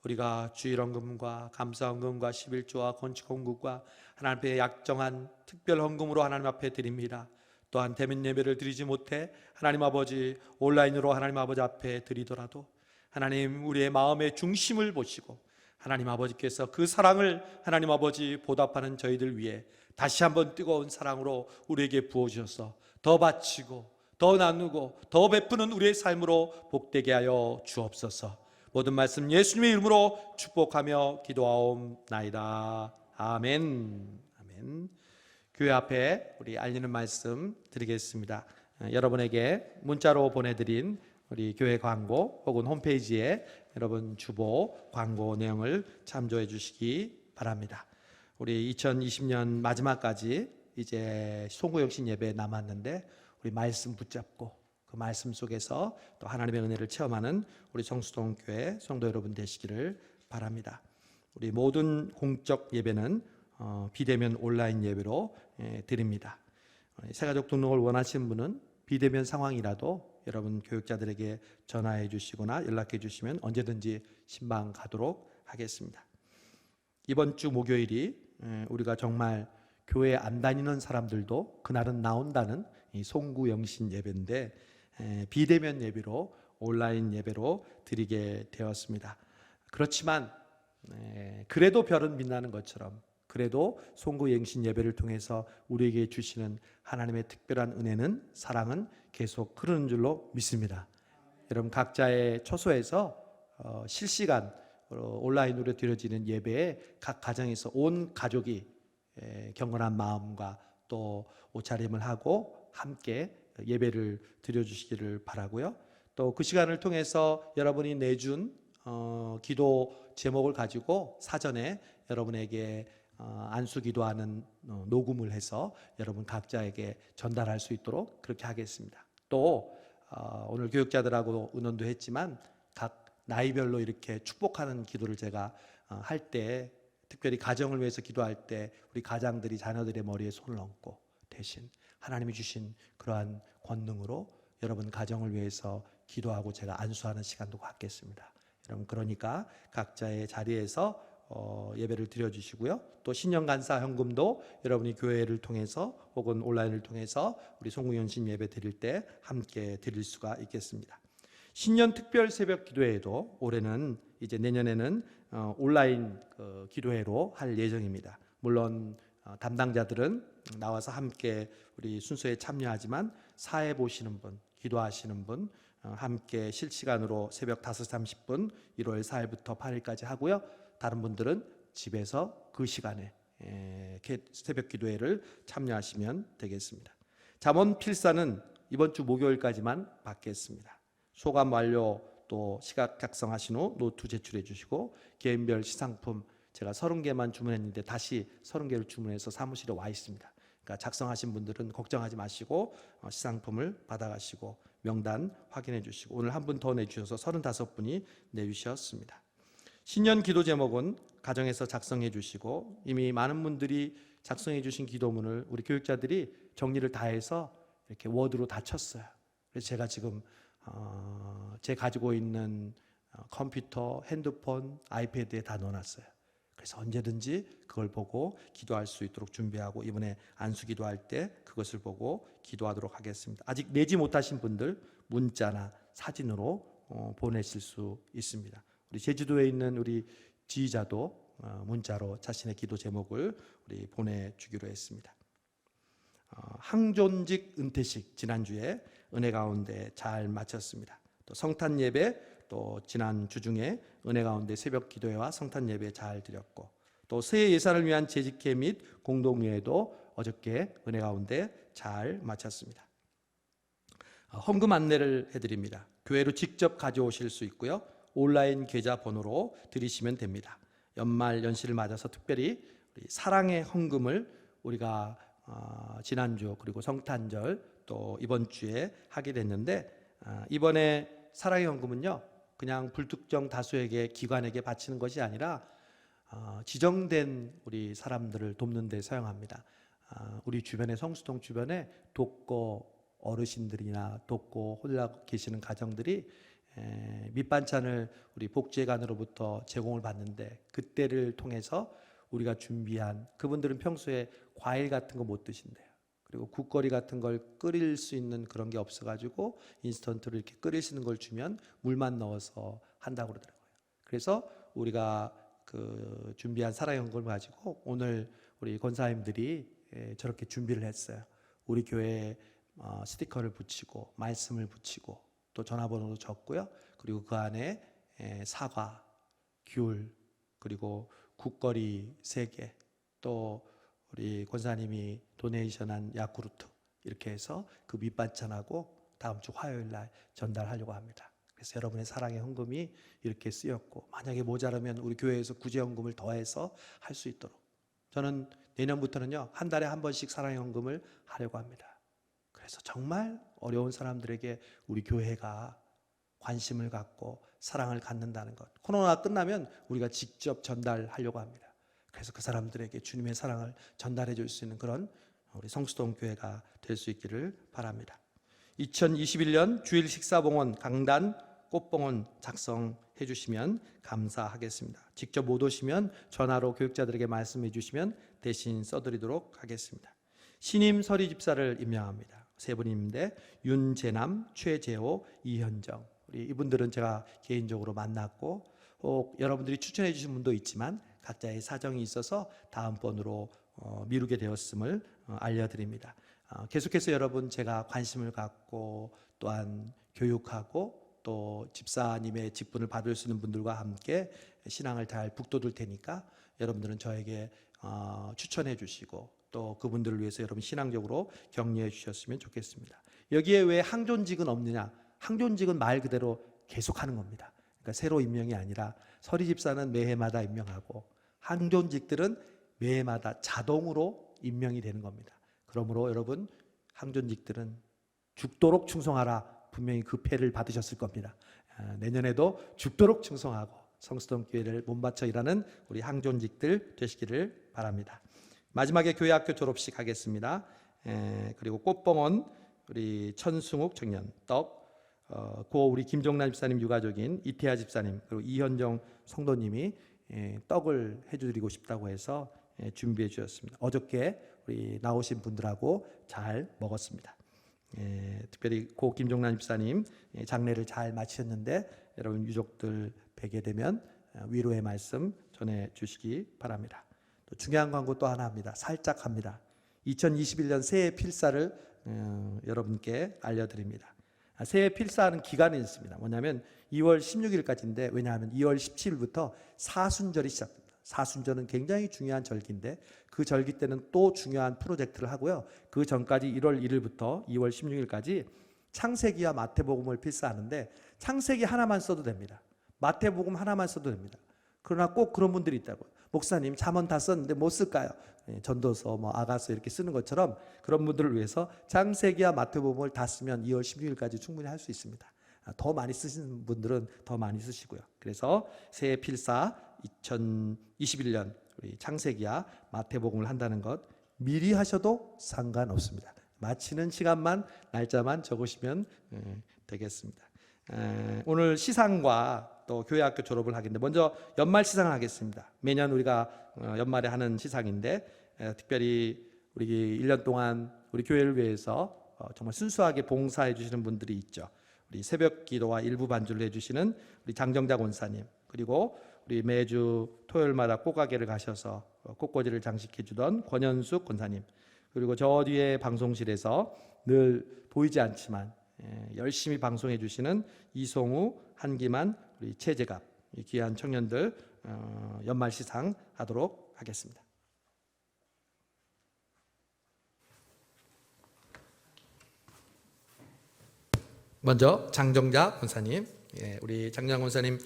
B: 우리가 주일헌금과 감사헌금과 11조와 건축헌금과 하나님 앞에 약정한 특별헌금으로 하나님 앞에 드립니다. 또한 대면 예배를 드리지 못해 하나님 아버지 온라인으로 하나님 아버지 앞에 드리더라도 하나님 우리의 마음의 중심을 보시고 하나님 아버지께서 그 사랑을 하나님 아버지 보답하는 저희들 위해 다시 한번 뜨거운 사랑으로 우리에게 부어주셔서 더 바치고 더 나누고 더 베푸는 우리의 삶으로 복되게 하여 주옵소서. 모든 말씀 예수님의 이름으로 축복하며 기도하옵나이다. 아멘. 아멘. 교회 앞에 우리 알리는 말씀 드리겠습니다. 여러분에게 문자로 보내드린 우리 교회 광고 혹은 홈페이지에 여러분 주보 광고 내용을 참조해 주시기 바랍니다. 우리 2020년 마지막까지 이제 송구영신 예배 남았는데 우리 말씀 붙잡고 그 말씀 속에서 또 하나님의 은혜를 체험하는 우리 성수동 교회 성도 여러분 되시기를 바랍니다. 우리 모든 공적 예배는 비대면 온라인 예배로 드립니다. 새가족 등록을 원하시는 분은 비대면 상황이라도 여러분 교육자들에게 전화해 주시거나 연락해 주시면 언제든지 신방 가도록 하겠습니다. 이번 주 목요일이 우리가 정말 교회 안 다니는 사람들도 그날은 나온다는 이 송구영신 예배인데 비대면 예배로 온라인 예배로 드리게 되었습니다. 그렇지만 그래도 별은 빛나는 것처럼 그래도 송구영신 예배를 통해서 우리에게 주시는 하나님의 특별한 은혜는 사랑은 계속 흐르는 줄로 믿습니다. 여러분 각자의 처소에서 실시간 온라인으로 드려지는 예배에 각 가정에서 온 가족이 경건한 마음과 또 옷차림을 하고 함께 예배를 드려주시기를 바라고요. 또 그 시간을 통해서 여러분이 내준 기도 제목을 가지고 사전에 여러분에게 안수 기도하는 녹음을 해서 여러분 각자에게 전달할 수 있도록 그렇게 하겠습니다. 또 오늘 교육자들하고 의논도 했지만 각 나이별로 이렇게 축복하는 기도를 제가 할 때 특별히 가정을 위해서 기도할 때 우리 가장들이 자녀들의 머리에 손을 얹고 대신 하나님이 주신 그러한 권능으로 여러분 가정을 위해서 기도하고 제가 안수하는 시간도 갖겠습니다. 여러분 그러니까 각자의 자리에서 예배를 드려주시고요. 또 신년간사 현금도 여러분이 교회를 통해서 혹은 온라인을 통해서 우리 송구영신 예배 드릴 때 함께 드릴 수가 있겠습니다. 신년 특별 새벽 기도회도 올해는 이제 내년에는 온라인 기도회로 할 예정입니다. 물론 담당자들은 나와서 함께 우리 순서에 참여하지만 사회 보시는 분, 기도하시는 분 함께 실시간으로 새벽 5시 30분 1월 4일부터 8일까지 하고요. 다른 분들은 집에서 그 시간에 새벽 기도회를 참여하시면 되겠습니다. 잠언 필사는 이번 주 목요일까지만 받겠습니다. 소감 완료 또 시각 작성하신 후 노트 제출해 주시고 개인별 시상품 제가 30개만 주문했는데 다시 30개를 주문해서 사무실에 와 있습니다. 그러니까 작성하신 분들은 걱정하지 마시고 시상품을 받아가시고 명단 확인해 주시고 오늘 한 분 더 내주셔서 35분이 내주셨습니다. 신년 기도 제목은 가정에서 작성해 주시고 이미 많은 분들이 작성해 주신 기도문을 우리 교육자들이 정리를 다 해서 이렇게 워드로 다 쳤어요. 그래서 제가 지금 제 가지고 있는 컴퓨터, 핸드폰, 아이패드에 다 넣어놨어요. 그래서 언제든지 그걸 보고 기도할 수 있도록 준비하고 이번에 안수 기도할 때 그것을 보고 기도하도록 하겠습니다. 아직 내지 못하신 분들 문자나 사진으로 보내실 수 있습니다. 우리 제주도에 있는 우리 지휘자도 문자로 자신의 기도 제목을 우리 보내주기로 했습니다. 항존직 은퇴식 지난주에 은혜 가운데 잘 마쳤습니다. 또 성탄 예배 또 지난 주 중에 은혜 가운데 새벽 기도회와 성탄 예배 잘 드렸고 또 새해 예산을 위한 재직회 및 공동회도 어저께 은혜 가운데 잘 마쳤습니다. 헌금 안내를 해드립니다. 교회로 직접 가져오실 수 있고요. 온라인 계좌 번호로 드리시면 됩니다. 연말 연시를 맞아서 특별히 우리 사랑의 헌금을 우리가 지난주 그리고 성탄절 또 이번 주에 하게 됐는데 이번에 사랑의 헌금은요 그냥 불특정 다수에게 기관에게 바치는 것이 아니라 지정된 우리 사람들을 돕는 데 사용합니다. 우리 주변에 성수동 주변에 돕고 어르신들이나 돕고 홀라 계시는 가정들이 밑반찬을 우리 복지회관으로부터 제공을 받는데 그때를 통해서 우리가 준비한 그분들은 평소에 과일 같은 거 못 드신대요. 그리고 국거리 같은 걸 끓일 수 있는 그런 게 없어가지고 인스턴트로 이렇게 끓일 수 있는 걸 주면 물만 넣어서 한다고 그러더라고요. 그래서 우리가 그 준비한 사랑연금을 가지고 오늘 우리 권사님들이 저렇게 준비를 했어요. 우리 교회에 스티커를 붙이고 말씀을 붙이고 또 전화번호도 적고요. 그리고 그 안에 사과, 귤, 그리고 국거리 3개, 또 우리 권사님이 도네이션한 야쿠르트, 이렇게 해서 그 밑반찬하고 다음 주 화요일 날 전달하려고 합니다. 그래서 여러분의 사랑의 헌금이 이렇게 쓰였고, 만약에 모자라면 우리 교회에서 구제헌금을 더해서 할 수 있도록, 저는 내년부터는요 한 달에 한 번씩 사랑의 헌금을 하려고 합니다. 그래서 정말 어려운 사람들에게 우리 교회가 관심을 갖고 사랑을 갖는다는 것, 코로나 끝나면 우리가 직접 전달하려고 합니다. 그래서 그 사람들에게 주님의 사랑을 전달해 줄 수 있는 그런 우리 성수동 교회가 될 수 있기를 바랍니다. 2021년 주일 식사봉헌 강단 꽃봉헌 작성해 주시면 감사하겠습니다. 직접 못 오시면 전화로 교육자들에게 말씀해 주시면 대신 써드리도록 하겠습니다. 신임 서리 집사를 임명합니다. 3분인데 윤재남, 최재호, 이현정, 우리 이분들은 제가 개인적으로 만났고 여러분들이 추천해 주신 분도 있지만 각자의 사정이 있어서 다음번으로 미루게 되었음을 알려드립니다. 계속해서 여러분 제가 관심을 갖고 또한 교육하고 또 집사님의 직분을 받을 수 있는 분들과 함께 신앙을 잘 북돋을 테니까 여러분들은 저에게 추천해 주시고 또 그분들을 위해서 여러분 신앙적으로 격려해 주셨으면 좋겠습니다. 여기에 왜 항존직은 없느냐? 항존직은 말 그대로 계속하는 겁니다. 그러니까 새로 임명이 아니라 서리 집사는 매해마다 임명하고 항존직들은 매해마다 자동으로 임명이 되는 겁니다. 그러므로 여러분 항존직들은 죽도록 충성하라, 분명히 그 패를 받으셨을 겁니다. 내년에도 죽도록 충성하고 성수동 교회를 몸바쳐 일하는 우리 항존직들 되시기를 바랍니다. 마지막에 교회학교 졸업식 하겠습니다. 그리고 꽃봉헌 우리 천승욱 청년 떡, 고 우리 김종란 집사님 유가족인 이태하 집사님 그리고 이현정 성도님이 떡을 해드리고 싶다고 해서 준비해 주셨습니다. 어저께 우리 나오신 분들하고 잘 먹었습니다. 특별히 고 김종란 집사님 장례를 잘 마치셨는데 여러분 유족들 뵈게 되면 위로의 말씀 전해 주시기 바랍니다. 또 중요한 광고 또 하나 합니다. 살짝 합니다. 2021년 새해 필사를 여러분께 알려드립니다. 새해 필사하는 기간이 있습니다. 뭐냐면 2월 16일까지인데 왜냐하면 2월 17일부터 사순절이 시작됩니다. 사순절은 굉장히 중요한 절기인데 그 절기 때는 또 중요한 프로젝트를 하고요. 그 전까지 1월 1일부터 2월 16일까지 창세기와 마태복음을 필사하는데 창세기 하나만 써도 됩니다. 마태복음 하나만 써도 됩니다. 그러나 꼭 그런 분들이 있다고요. 목사님 잠언 다 썼는데 못 쓸까요? 전도서, 아가서 이렇게 쓰는 것처럼 그런 분들을 위해서 창세기와 마태복음을 다 쓰면 2월 16일까지 충분히 할 수 있습니다. 더 많이 쓰시는 분들은 더 많이 쓰시고요. 그래서 새해 필사 2021년 우리 창세기와 마태복음을 한다는 것 미리 하셔도 상관없습니다. 마치는 시간만 날짜만 적으시면 되겠습니다. 오늘 시상과 또 교회학교 졸업을 하겠는데 먼저 연말 시상을 하겠습니다. 매년 우리가 연말에 하는 시상인데 특별히 우리 1년 동안 우리 교회를 위해서 정말 순수하게 봉사해 주시는 분들이 있죠. 우리 새벽 기도와 일부 반주를 해주시는 우리 장정자 권사님, 그리고 우리 매주 토요일마다 꽃가게를 가셔서 꽃꽂이를 장식해 주던 권현숙 권사님, 그리고 저 뒤에 방송실에서 늘 보이지 않지만 열심히 방송해 주시는 이송우, 한기만, 우리 최재갑, 이 귀한 청년들 연말 시상 하도록 하겠습니다. 먼저 장정자 권사님, 우리 장정자 권사님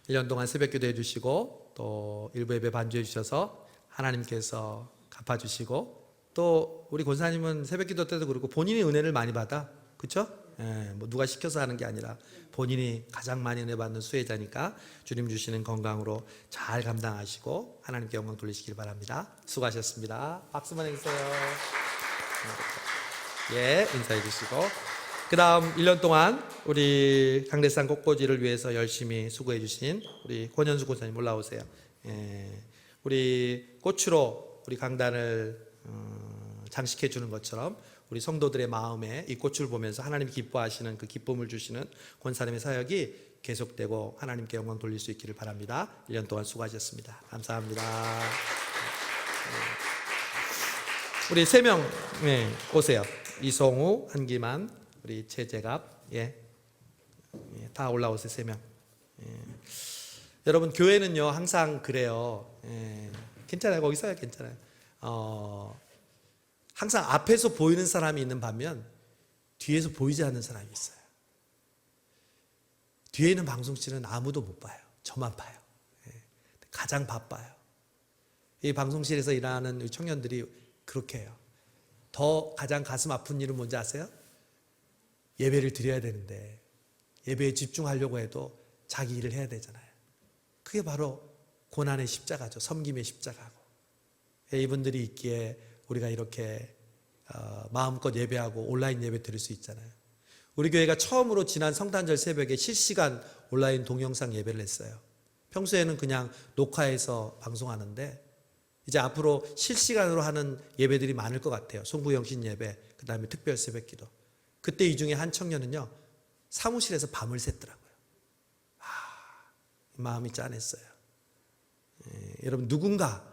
B: 1년 동안 새벽 기도 해주시고 또 일부 예배 반주해 주셔서 하나님께서 갚아주시고 또 우리 권사님은 새벽 기도 때도 그렇고 본인이 은혜를 많이 받아, 그렇죠? 뭐 누가 시켜서 하는 게 아니라 본인이 가장 많이 은혜 받는 수혜자니까 주님 주시는 건강으로 잘 감당하시고 하나님께 영광 돌리시길 바랍니다. 수고하셨습니다. 박수만 해주세요. 인사해 주시고 그 다음 1년 동안 우리 강대산 꽃꽂이를 위해서 열심히 수고해 주신 우리 권현수 권사님 올라오세요. 우리 꽃으로 우리 강단을 장식해 주는 것처럼 우리 성도들의 마음에 이 꽃을 보면서 하나님이 기뻐하시는 그 기쁨을 주시는 권사님의 사역이 계속되고 하나님께 영광 돌릴 수 있기를 바랍니다. 1년 동안 수고하셨습니다. 감사합니다. 우리 3명 오세요. 이성우, 한기만, 우리 최재갑, 다 올라오세요. 3명. 여러분 교회는요 항상 그래요. 괜찮아요. 거기 서요. 괜찮아요. 항상 앞에서 보이는 사람이 있는 반면 뒤에서 보이지 않는 사람이 있어요. 뒤에 있는 방송실은 아무도 못 봐요. 저만 봐요. 가장 바빠요. 이 방송실에서 일하는 청년들이 그렇게 해요. 더 가장 가슴 아픈 일은 뭔지 아세요? 예배를 드려야 되는데 예배에 집중하려고 해도 자기 일을 해야 되잖아요. 그게 바로 고난의 십자가죠. 섬김의 십자가고. 이분들이 있기에 우리가 이렇게 마음껏 예배하고 온라인 예배 드릴 수 있잖아요. 우리 교회가 처음으로 지난 성탄절 새벽에 실시간 온라인 동영상 예배를 했어요. 평소에는 그냥 녹화해서 방송하는데 이제 앞으로 실시간으로 하는 예배들이 많을 것 같아요. 송구영신 예배, 그 다음에 특별 새벽기도. 그때 이 중에 한 청년은요 사무실에서 밤을 샜더라고요. 마음이 짠했어요. 여러분 누군가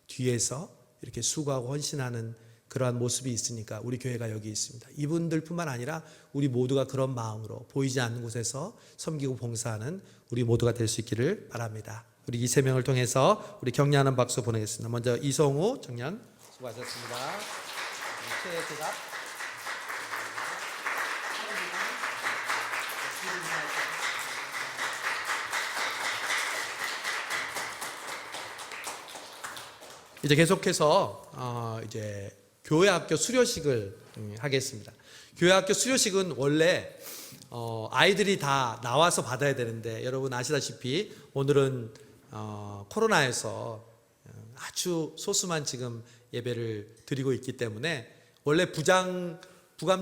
B: 뒤에서 이렇게 수고하고 헌신하는 그러한 모습이 있으니까 우리 교회가 여기 있습니다. 이분들뿐만 아니라 우리 모두가 그런 마음으로 보이지 않는 곳에서 섬기고 봉사하는 우리 모두가 될 수 있기를 바랍니다. 우리 이 3명을 통해서 우리 격려하는 박수 보내겠습니다. 먼저 이성우 청년 수고하셨습니다. 최재갑, 이제 계속해서 이제 교회학교 수료식을 하겠습니다. 교회학교 수료식은 원래 아이들이 다 나와서 받아야 되는데 여러분 아시다시피 오늘은 코로나에서 아주 소수만 지금 예배를 드리고 있기 때문에 원래 부감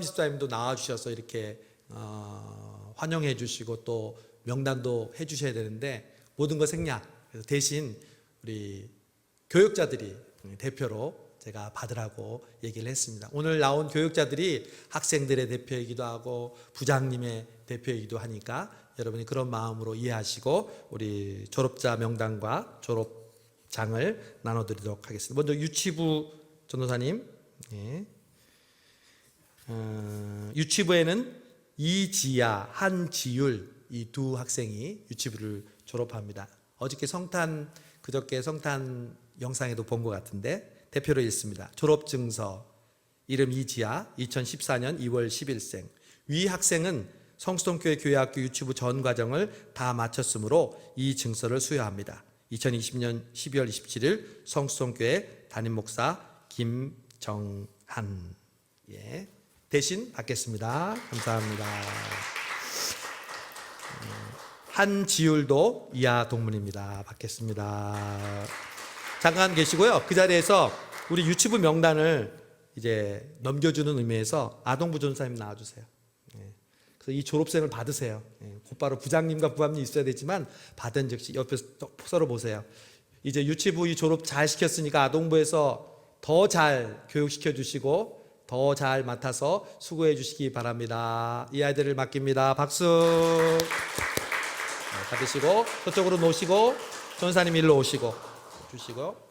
B: 집사님도 나와주셔서 이렇게 환영해 주시고 또 명단도 해 주셔야 되는데 모든 거 생략. 그래서 대신 우리 교육자들이 대표로 제가 받으라고 얘기를 했습니다. 오늘 나온 교육자들이 학생들의 대표이기도 하고 부장님의 대표이기도 하니까 여러분이 그런 마음으로 이해하시고 우리 졸업자 명단과 졸업장을 나눠드리도록 하겠습니다. 먼저 유치부 전도사님. 유치부에는 이지야, 한지율 이 두 학생이 유치부를 졸업합니다. 그저께 성탄 영상에도 본 것 같은데 대표로 읽습니다. 졸업증서 이름 이지아 2014년 2월 10일생. 위 학생은 성수동교회 교회학교 유치부 전 과정을 다 마쳤으므로 이 증서를 수여합니다. 2020년 12월 27일 성수동교회 담임목사 김정한 대신 받겠습니다. 감사합니다. 한지율도 이하 동문입니다. 받겠습니다. 잠깐 계시고요. 그 자리에서 우리 유치부 명단을 이제 넘겨주는 의미에서 아동부 전사님 나와주세요. 그래서 이 졸업생을 받으세요. 곧바로 부장님과 부감님 있어야 되지만 받은 즉시 옆에서 서로 보세요. 이제 유치부 이 졸업 잘 시켰으니까 아동부에서 더 잘 교육시켜 주시고 더 잘 맡아서 수고해 주시기 바랍니다. 이 아이들을 맡깁니다. 박수. 받으시고 저쪽으로 놓으시고 전사님 일로 오시고 주시고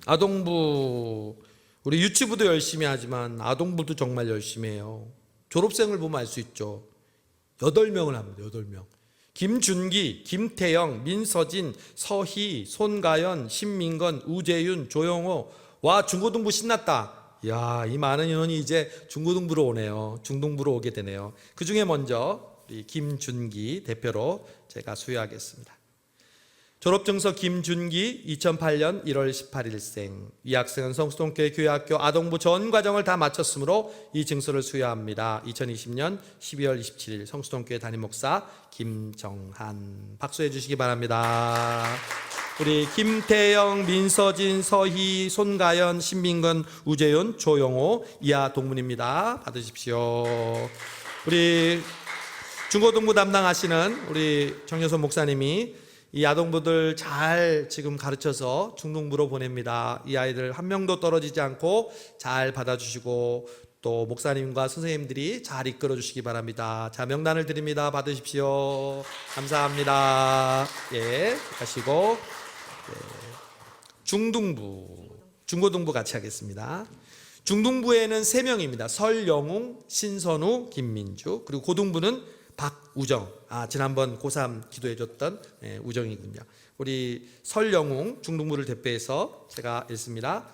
B: 아동부 우리 유치부도 열심히 하지만 아동부도 정말 열심히 해요. 졸업생을 보면 알 수 있죠. 8명을 합니다. 8명. 김준기, 김태영, 민서진, 서희, 손가연, 신민건, 우재윤, 조영호. 와, 중고등부 신났다. 야, 이 많은 인원이 이제 중고등부로 오네요. 중등부로 오게 되네요. 그 중에 먼저 우리 김준기 대표로 제가 수여하겠습니다. 졸업증서 김준기 2008년 1월 18일생. 이 학생은 성수동교회 교회학교 아동부 전 과정을 다 마쳤으므로 이 증서를 수여합니다. 2020년 12월 27일 성수동교회 담임목사 김정한. 박수해 주시기 바랍니다. 우리 김태영, 민서진, 서희, 손가연, 신민건, 우재윤, 조영호 이하 동문입니다. 받으십시오. 우리 중고등부 담당하시는 우리 정여선 목사님이 이 아동부들 잘 지금 가르쳐서 중등부로 보냅니다. 이 아이들 한 명도 떨어지지 않고 잘 받아주시고 또 목사님과 선생님들이 잘 이끌어 주시기 바랍니다. 자, 명단을 드립니다. 받으십시오. 감사합니다. 예, 하시고 중등부, 중고등부 같이 하겠습니다. 중등부에는 3명입니다. 설영웅, 신선우, 김민주. 그리고 고등부는 박우정. 지난번 고3 기도해줬던 우정이군요. 우리 설영웅 중등부를 대표해서 제가 읽습니다.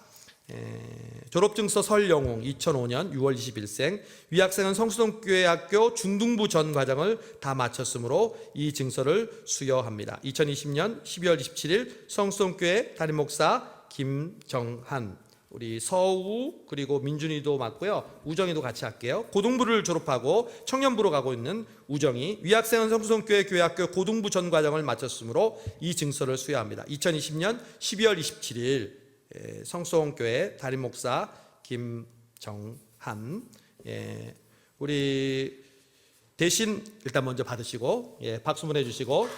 B: 졸업증서 설영웅 2005년 6월 20일생. 위학생은 성수동교회학교 중등부 전 과정을 다 마쳤으므로 이 증서를 수여합니다. 2020년 12월 27일 성수동교회 담임목사 김정한. 우리 서우 그리고 민준이도 맞고요. 우정이도 같이 할게요. 고등부를 졸업하고 청년부로 가고 있는 우정이. 위학생은 성수동교회 교회학교 고등부 전 과정을 마쳤으므로 이 증서를 수여합니다. 2020년 12월 27일 성수동교회 담임목사 김정한. 우리 대신 일단 먼저 받으시고 박수 보내 주시고,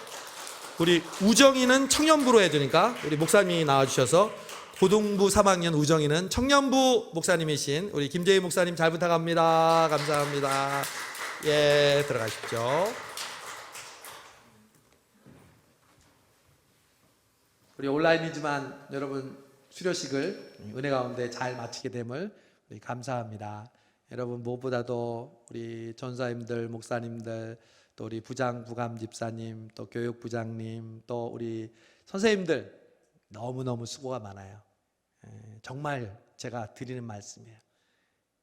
B: 우리 우정이는 청년부로 해두니까 우리 목사님이 나와주셔서 고등부 3학년 우정이는 청년부 목사님이신 우리 김재희 목사님 잘 부탁합니다. 감사합니다. 예, 들어가십시오. 우리 온라인이지만 여러분 수료식을 은혜 가운데 잘 마치게 됨을 우리 감사합니다. 여러분 무엇보다도 우리 전사님들, 목사님들, 또 우리 부장, 부감 집사님, 또 교육부장님, 또 우리 선생님들 너무너무 수고가 많아요. 정말 제가 드리는 말씀이에요.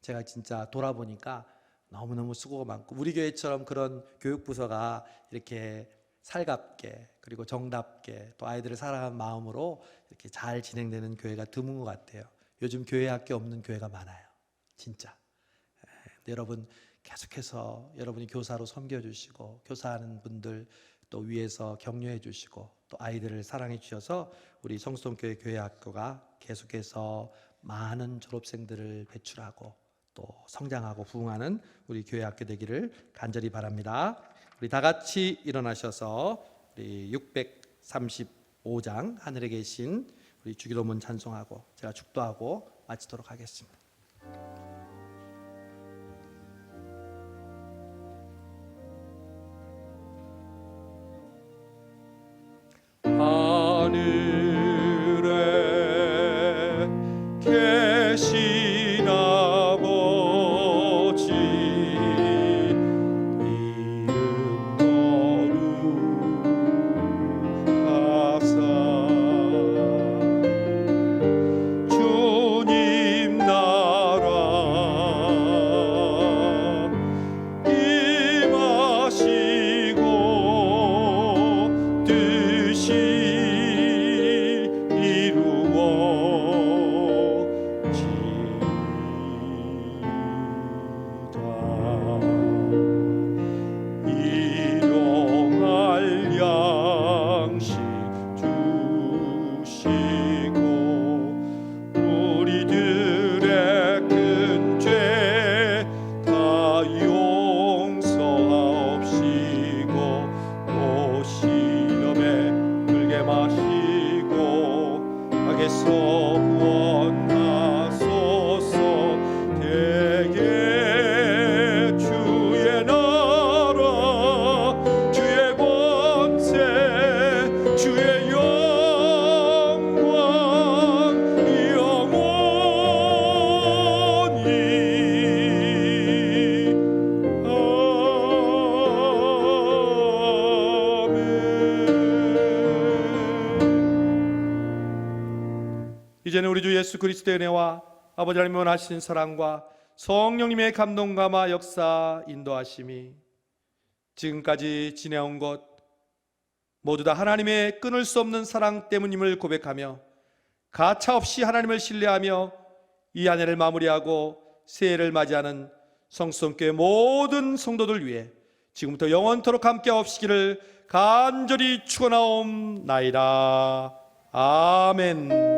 B: 제가 진짜 돌아보니까 너무너무 수고가 많고, 우리 교회처럼 그런 교육부서가 이렇게 살갑게 그리고 정답게 또 아이들을 사랑하는 마음으로 이렇게 잘 진행되는 교회가 드문 것 같아요. 요즘 교회 학교 없는 교회가 많아요. 진짜. 여러분 계속해서 여러분이 교사로 섬겨주시고, 교사하는 분들 또 위에서 격려해 주시고, 또 아이들을 사랑해 주셔서 우리 성수동교회 교회학교가 계속해서 많은 졸업생들을 배출하고 또 성장하고 부흥하는 우리 교회학교 되기를 간절히 바랍니다. 우리 다 같이 일어나셔서 우리 635장 하늘에 계신 우리 주기도문 찬송하고 제가 축도하고 마치도록 하겠습니다.
D: 하늘에 계신 아버지, 이름 거룩하사 주님 나라 임하시고 뜻이 일용할 양식 주시고 우리들의 큰 죄 다 용서하옵시고 또 시험에 들게 마시고 악에서 구원하소서. 대개 주의 나라 주의 권세 주의 영광 영원히 아멘. 이제는 우리 주 예수 그리스도의 은혜와 아버지 하나님의 원하신 사랑과 성령님의 감동감화 역사 인도하심이 지금까지 지내온 것 모두 다 하나님의 끊을 수 없는 사랑 때문임을 고백하며 가차없이 하나님을 신뢰하며 이 한 해를 마무리하고 새해를 맞이하는 성수동교회 모든 성도들 위해 지금부터 영원토록 함께 하옵시기를 간절히 축원하옵나이다. 아멘.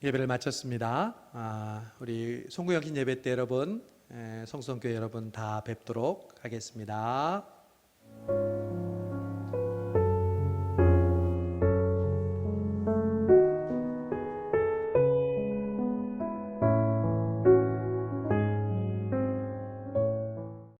B: 예배를 마쳤습니다. 우리 송구영신 예배 때 여러분, 성성교회 여러분 다 뵙도록 하겠습니다.